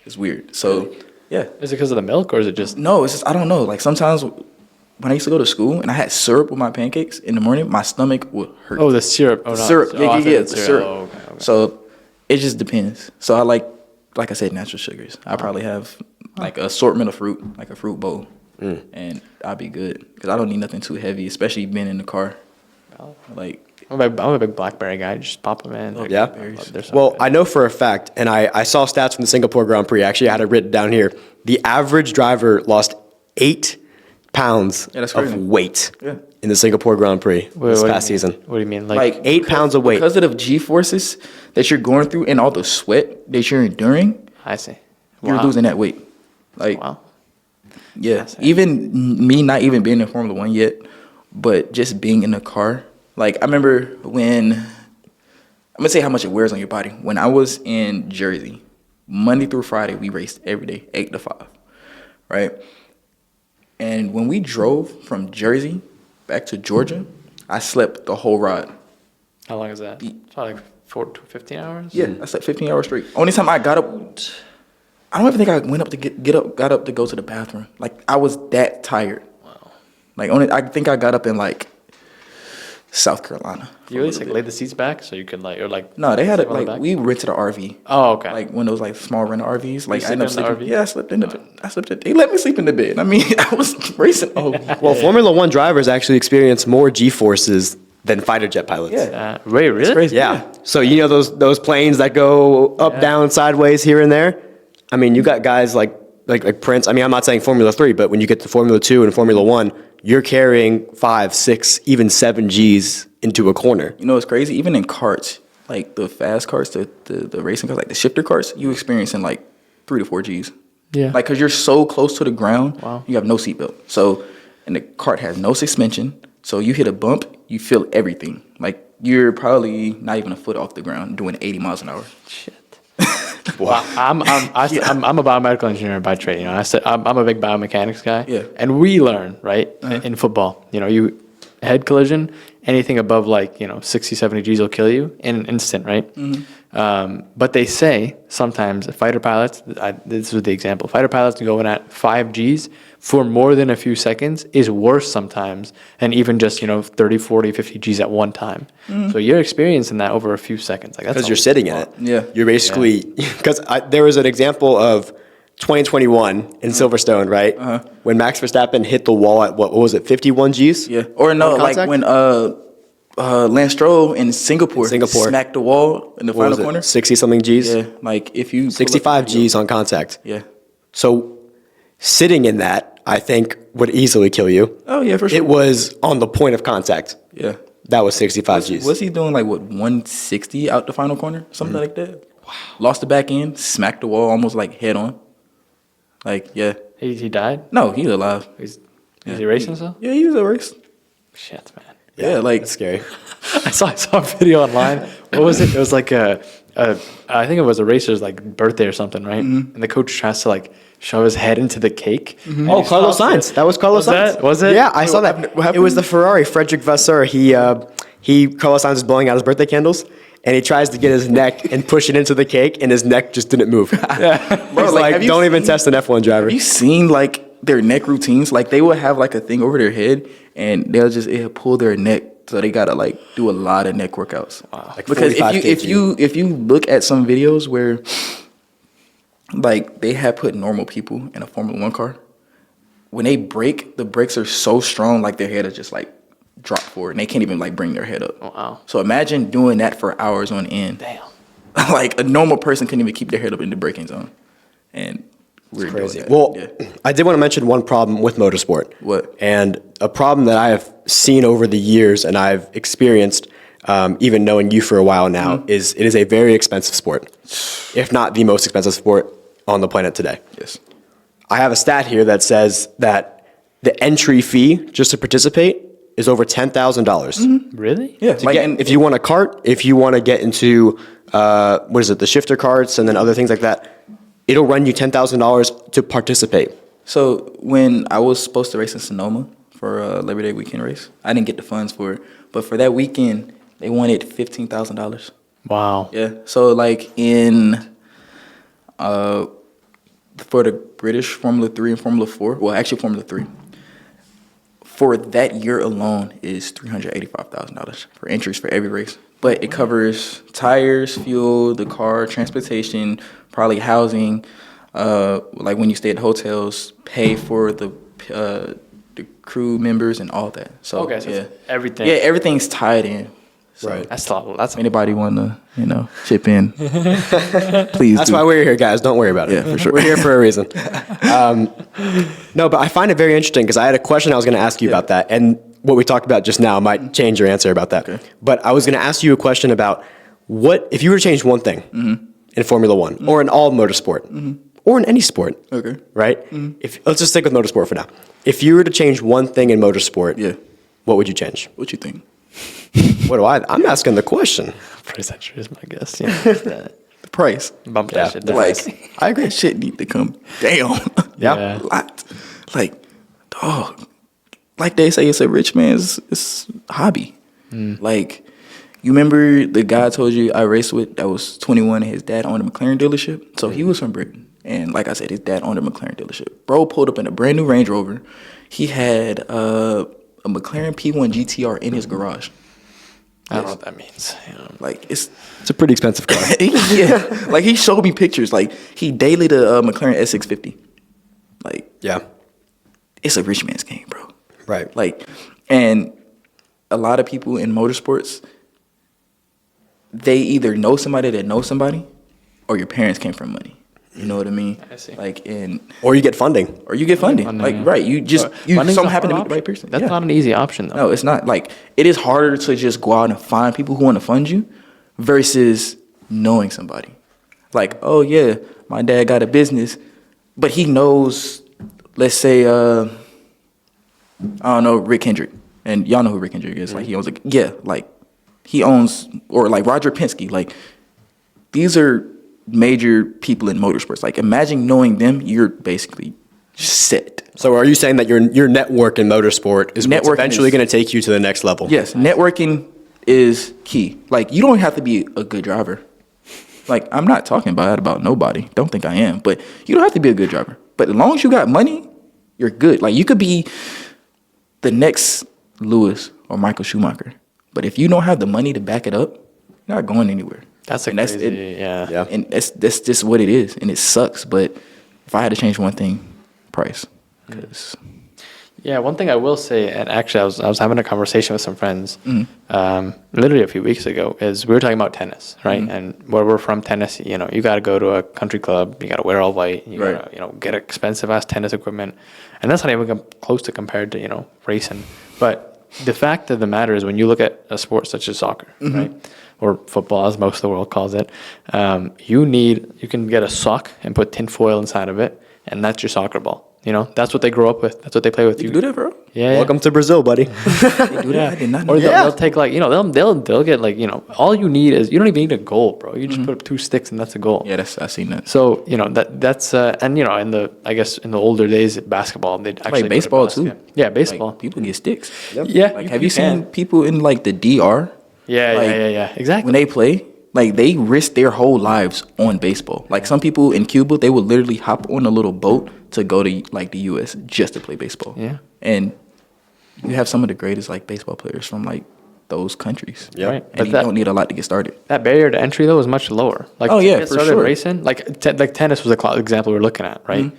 It's weird. So yeah, Is it because of the milk or is it just? no, it's just I don't know. Like sometimes when I used to go to school and I had syrup with my pancakes in the morning, my stomach would hurt. Oh, the syrup. Oh, The no. syrup, Oh, I thought yeah, the the syrup. Oh, okay. So it just depends. So I like I said, natural sugars. I probably have like an assortment of fruit, like a fruit bowl, and I'll be good because I don't need nothing too heavy, especially being in the car. Like I'm a big blackberry guy. Just pop them in. Yeah. They're so Well, good. I know for a fact, and I saw stats from the Singapore Grand Prix. Actually, I had it written down here. The average driver lost 8 pounds that's of crazy. weight Yeah. in the Singapore Grand Prix Wait, this what do you past mean? season. What do you mean? like 8 pounds of weight. because of the G forces that you're going through and all the sweat that you're enduring. I see. You're Wow. losing that weight. Like Wow. yeah, even me not even being in Formula One yet, but just being in the car. Like I remember when I'm gonna say how much it wears on your body. When I was in Jersey, Monday through Friday, we raced every day, 8 to 5, right? And when we drove from Jersey back to Georgia, I slept the whole ride. How long is that? It's probably like 15 hours? Yeah, I slept 15 hours straight. Only time I got up, I don't even think I went up to got up to go to the bathroom. Like, I was that tired. Wow. Like, I think I got up in, like, South Carolina. You at least like laid the seats back so you could like, or like. No, they had it, sleep on the like, back? we rented an RV. Oh, okay. Like, one of those, like, small rental RVs. Like, I sleep ended up in the sleeping. RV? Yeah, I slept in the bed. I slept in. They let me sleep in the bed. I mean, I was racing. Oh, Well, Formula One drivers actually experience more G-forces than fighter jet pilots. Yeah. Wait, really? crazy. Yeah. So you know those planes that go up, down, sideways, here and there. I mean, you got guys like Prince. I mean, I'm not saying Formula 3, but when you get to Formula 2 and Formula 1, you're carrying 5, 6, even 7 Gs into a corner. You know, it's crazy. Even in karts, like the fast karts, the racing cars, like the shifter karts, you experiencing like 3 to 4 Gs. Yeah. Like, because you're so close to the ground, Wow. you have no seatbelt. So, and the cart has no suspension. So you hit a bump, you feel everything. Like, you're probably not even a foot off the ground doing 80 miles an hour. Shit. Wow. I'm a biomedical engineer by trade. You know, I'm a big biomechanics guy. Yeah. And we learn, right, in football. You know, you head collision, anything above like 60, 70 G's will kill you in an instant, right? But they say sometimes fighter pilots. This was the example. Fighter pilots going at 5 G's for more than a few seconds is worse sometimes than even just 30, 40, 50 G's at one time. So you're experiencing that over a few seconds. Like that's Because you're sitting in it. Yeah. You're basically, because there was an example of 2021 in Silverstone, right? When Max Verstappen hit the wall at, what was it, 51 Gs? Yeah. Or no, On like contact? when Lance Stroll in Singapore smacked the wall in the What final was it, corner. 60-something Gs? Yeah. Like, if you. pull up 65 the video- Gs on contact. Yeah. So sitting in that, I think, would easily kill you. Oh, yeah, for sure. It was on the point of contact. Yeah. That was 65 Gs. Was he doing like, what, 160 out the final corner? Something like that? Wow. Lost the back end, smacked the wall almost like head on. Like, yeah. He died. No, he's alive. Is he racing still? Yeah, he was a race. Shit, man. Yeah, like. That's scary. I saw a video online. What was it? It was like I think it was a racer's like birthday or something, right? And the coach tries to like shove his head into the cake. Oh, Carlos Sainz. That was Carlos Sainz. Was it? Yeah, I saw that. What happened? It was the Ferrari, Frederick Vasseur. Carlos Sainz was blowing out his birthday candles, and he tries to get his neck and push it into the cake, and his neck just didn't move. Bro, He's like, like, have you don't even seen- test an F1 driver. Have you seen like their neck routines? Like, they will have like a thing over their head, and it'll pull their neck, so they gotta like do a lot of neck workouts. Wow. Like Because 45 if you look at some videos where like they have put normal people in a Formula One car, when they brake, the brakes are so strong, like their head is just like drop forward, and they can't even like bring their head up. Oh, wow. So imagine doing that for hours on end. Damn. Like, a normal person couldn't even keep their head up in the braking zone, and we're Crazy. doing that. Well, Yeah. I did want to mention one problem with motorsport. What? And a problem that I have seen over the years and I've experienced, even knowing you for a while now, is it is a very expensive sport, if not the most expensive sport on the planet today. Yes. I have a stat here that says that the entry fee just to participate is over $10,000. Really? Yeah. To get- if you want a cart, if you want to get into the shifter carts and then other things like that, it'll run you $10,000 to participate. So when I was supposed to race in Sonoma for a Labor Day weekend race, I didn't get the funds for it. But for that weekend, they wanted $15,000. Wow. Yeah. So like for the British Formula 3 and Formula 4, well, actually Formula 3, for that year alone is $385,000 for entries for every race. But it covers tires, fuel, the car, transportation, probably housing, like when you stay at hotels, pay for the crew members and all that. So Okay, so yeah, it's everything. Yeah, everything's tied in. So Right. That's a lot. That's anybody want to, chip in, please That's do. why we're here, guys. Don't worry about it. Yeah, for sure. We're here for a reason. No, but I find it very interesting because I had a question I was going to ask you about that. And what we talked about just now might change your answer about that. Okay. But I was going to ask you a question about what, if you were to change one thing in Formula One or in all motorsport or in any sport, Okay. right? Let's just stick with motorsport for now. If you were to change one thing in motorsport, Yeah. what would you change? What you think? What do I'm asking the question. price entry is my guess. Yeah. The price. Bump Yeah, that shit the down. Like, I agree. Shit need to come down. Yeah. Yeah. A lot. Like, dog, like they say, it's a rich man's it's hobby. Like, you remember the guy I told you I raced with that was 21 and his dad owned a McLaren dealership? So he was from Britain. And like I said, his dad owned a McLaren dealership. Bro pulled up in a brand new Range Rover. He had a McLaren P1 GTR in his garage. I don't know what that means. Like, it's a pretty expensive car. yeah. Like, he showed me pictures. Like, he dailied a McLaren S650. Like, Yeah. it's a rich man's game, bro. Right. Like, and a lot of people in motorsports, they either know somebody that knows somebody, or your parents came from money. You know what I mean? I see. Like, and Or you get funding. or you get funding. Like, right? You Funding's some a happen to hard be the right option. person. That's Yeah. not an easy option, though. No, it's not. Like, it is harder to just go out and find people who want to fund you versus knowing somebody. Like, oh yeah, my dad got a business, but he knows, let's say, I don't know, Rick Hendrick. And y'all know who Rick Hendrick is. Like, he owns he owns, or like Roger Penske. Like, these are major people in motorsports. Like, imagine knowing them, you're basically set. So are you saying that your network in motorsport is what's Networking eventually is- going to take you to the next level? Yes, networking is key. Like, you don't have to be a good driver. Like, I'm not talking bad about nobody. Don't think I am. But you don't have to be a good driver. But as long as you got money, you're good. Like, you could be the next Lewis or Michael Schumacher. But if you don't have the money to back it up, you're not going anywhere. That's a And crazy, it. yeah. Yeah. And that's just what it is. And it sucks. But if I had to change one thing, price. 'Cause Yeah, one thing I will say, and actually I was having a conversation with some friends literally a few weeks ago, is we were talking about tennis, right? And where we're from, tennis, you know, you got to go to a country club, you got to wear all white, you Right. got to, you know, get expensive-ass tennis equipment. And that's not even close to compared to, you know, racing. But the fact of the matter is when you look at a sport such as soccer, right? Or football, as most of the world calls it, you can get a sock and put tin foil inside of it, and that's your soccer ball. You know, that's what they grow up with. That's what they play with. you do that, bro? Yeah. Welcome to Brazil, buddy. They do that? I did not know Or that. they'll take like, you know, they'll get like, you know, all you need is, you don't even need a goal, bro. You just put up 2 sticks and that's a goal. Yeah, I seen that. So, you know, that's and you know, I guess in the older days basketball, they'd actually Like baseball too. Yeah, baseball. Like, people get sticks. Yeah. Like, have you seen people in like the DR? Yeah, like, yeah. Exactly. When they play, like, they risk their whole lives on baseball. Like, some people in Cuba, they would literally hop on a little boat to go to like the U.S. just to play baseball. Yeah. And you have some of the greatest like baseball players from like those countries. Yeah. Right. And you don't need a lot to get started. That barrier to entry though is much lower. Like, Oh, to yeah, get for started sure. racing, like tennis was a example we're looking at, right?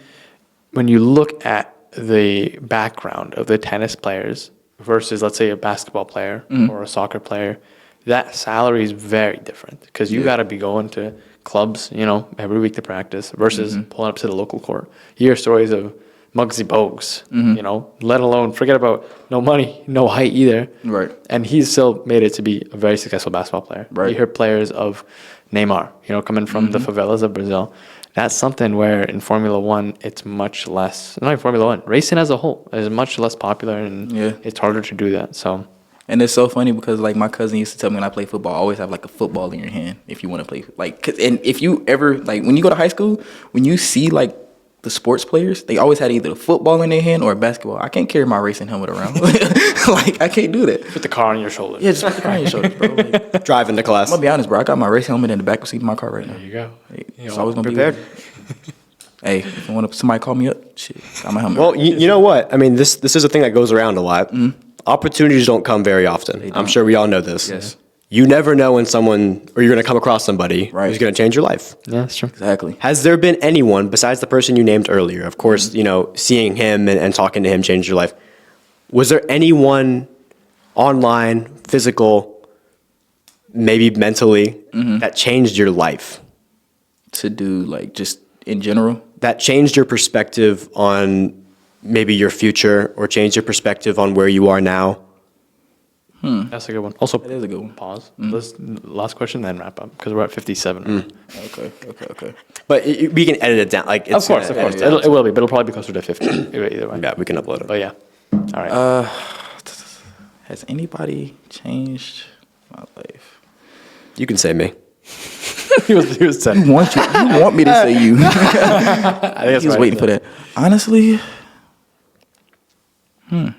When you look at the background of the tennis players versus, let's say, a basketball player or a soccer player, that salary is very different because you got to be going to clubs, you know, every week to practice versus pulling up to the local court. You hear stories of Muggsy Bogues, you know, let alone forget about no money, no height either. Right. And he's still made it to be a very successful basketball player. Right. You hear players of Neymar, you know, coming from the favelas of Brazil. That's something where in Formula One, it's much less, not in Formula One, racing as a whole is much less popular and it's harder to do that. So, And it's so funny because like my cousin used to tell me when I play football, always have like a football in your hand if you want to play. Like, and if you ever like when you go to high school, when you see like the sports players, they always had either a football in their hand or a basketball. I can't carry my racing helmet around. Like, I can't do that. put the car on your shoulder. Yeah, just put the car on your shoulders, bro. Like, Driving to class. I'm gonna be honest, bro. I got my race helmet in the back seat of my car right now. There you go. It's always gonna prepared. be with me. Hey, if I want somebody call me up, shit, got my helmet. Well, you know what? I mean, this is a thing that goes around a lot. Opportunities don't come very often. I'm sure we all know this. Yes. You never know when someone, or you're going to come across somebody Right. who's going to change your life. Yeah, that's true. Exactly. Has there been anyone besides the person you named earlier? Of course, you know, seeing him and talking to him changed your life. Was there anyone online, physical, maybe mentally, that changed your life? To do like just in general. That changed your perspective on maybe your future or changed your perspective on where you are now? That's a good one. Also, That is a good one. pause. Last question, then wrap up because we're at 57. Okay. But we can edit it down. Like Of course. It will be, but it'll probably be closer to 50 either way. Yeah, we can upload it. But yeah. All right. Has anybody changed my life? You can say me. he was set. You want me to say you? I think that's He was right. waiting for that. Honestly, I'm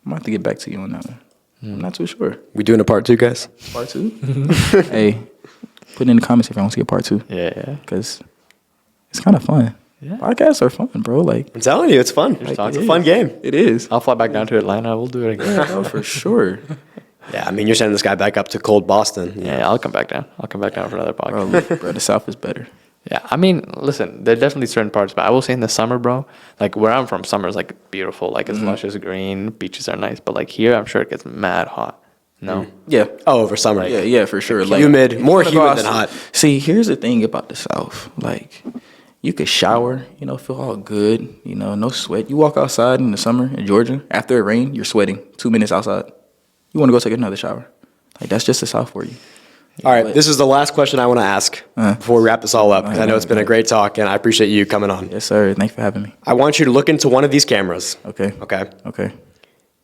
gonna have to get back to you on that one. I'm not too sure. We doing a part 2, guys? Part 2? Hey, put it in the comments if you want to see a part 2. Yeah. Because it's kind of fun. Yeah. Podcasts are fun, bro. Like, I'm telling you, it's fun. Like, It's a fun game. it is. I'll fly back down to Atlanta. We'll do it again. Yeah, no, for sure. Yeah, I mean, you're sending this guy back up to cold Boston. Yeah, I'll come back down. I'll come back down for another podcast. Bro, the South is better. Yeah, I mean, listen, there are definitely certain parts, but I will say in the summer, bro, like where I'm from, summer is like beautiful, like it's lush, it's green, beaches are nice, but like here, I'm sure it gets mad hot. No, Yeah. Oh, over summer. Yeah, for sure. Humid, more you wanna go humid than outside- hot. See, here's the thing about the South. Like, you could shower, feel all good, no sweat. You walk outside in the summer in Georgia, after it rain, you're sweating 2 minutes outside. You want to go take another shower. Like, that's just the South for you. All right, But- this is the last question I want to ask before we wrap this all up, because I know it's been a great talk, and I appreciate you coming on. Yes, sir. Thanks for having me. I want you to look into one of these cameras, Okay. okay?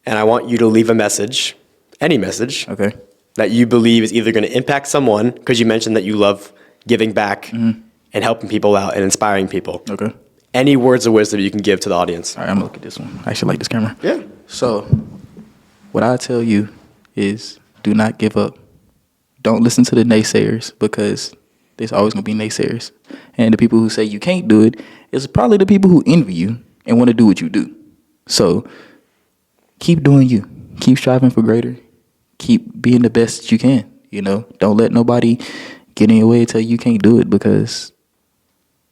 And I want you to leave a message, any message, Okay. that you believe is either going to impact someone, because you mentioned that you love giving back and helping people out and inspiring people. Okay. Any words of wisdom you can give to the audience. All right, I'm going to look at this one. I actually like this camera. Yeah. So, what I tell you is do not give up. Don't listen to the naysayers, because there's always going to be naysayers. And the people who say you can't do it is probably the people who envy you and want to do what you do. So keep doing you. Keep striving for greater. Keep being the best that you can. Don't let nobody get in your way and tell you can't do it, because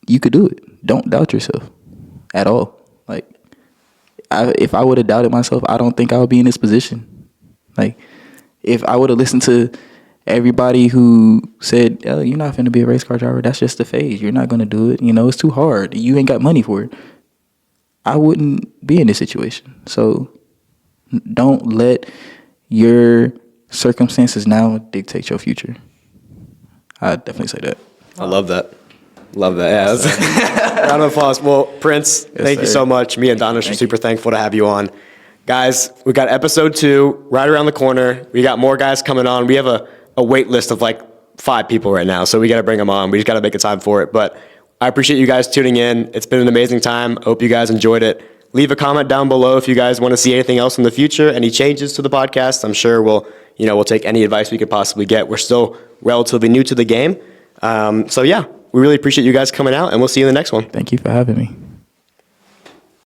you could do it. Don't doubt yourself at all. Like, if I would have doubted myself, I don't think I would be in this position. Like, if I would have listened to everybody who said, oh, you're not going to be a race car driver, that's just a phase, you're not going to do it, it's too hard, you ain't got money for it, I wouldn't be in this situation. So don't let your circumstances now dictate your future. I'd definitely say that. I love that. Love that. Yeah, that's round of applause. Well, Prince, thank you sir. so much. Me and Donish are super thankful to have you on. Guys, we got episode 2 right around the corner. We got more guys coming on. We have a wait list of like 5 people right now, so we got to bring them on. We just got to make a time for it. But I appreciate you guys tuning in. It's been an amazing time. Hope you guys enjoyed it. Leave a comment down below if you guys want to see anything else in the future, any changes to the podcast. I'm sure we'll take any advice we could possibly get. We're still relatively new to the game. So yeah, we really appreciate you guys coming out, and we'll see you in the next one. Thank you for having me.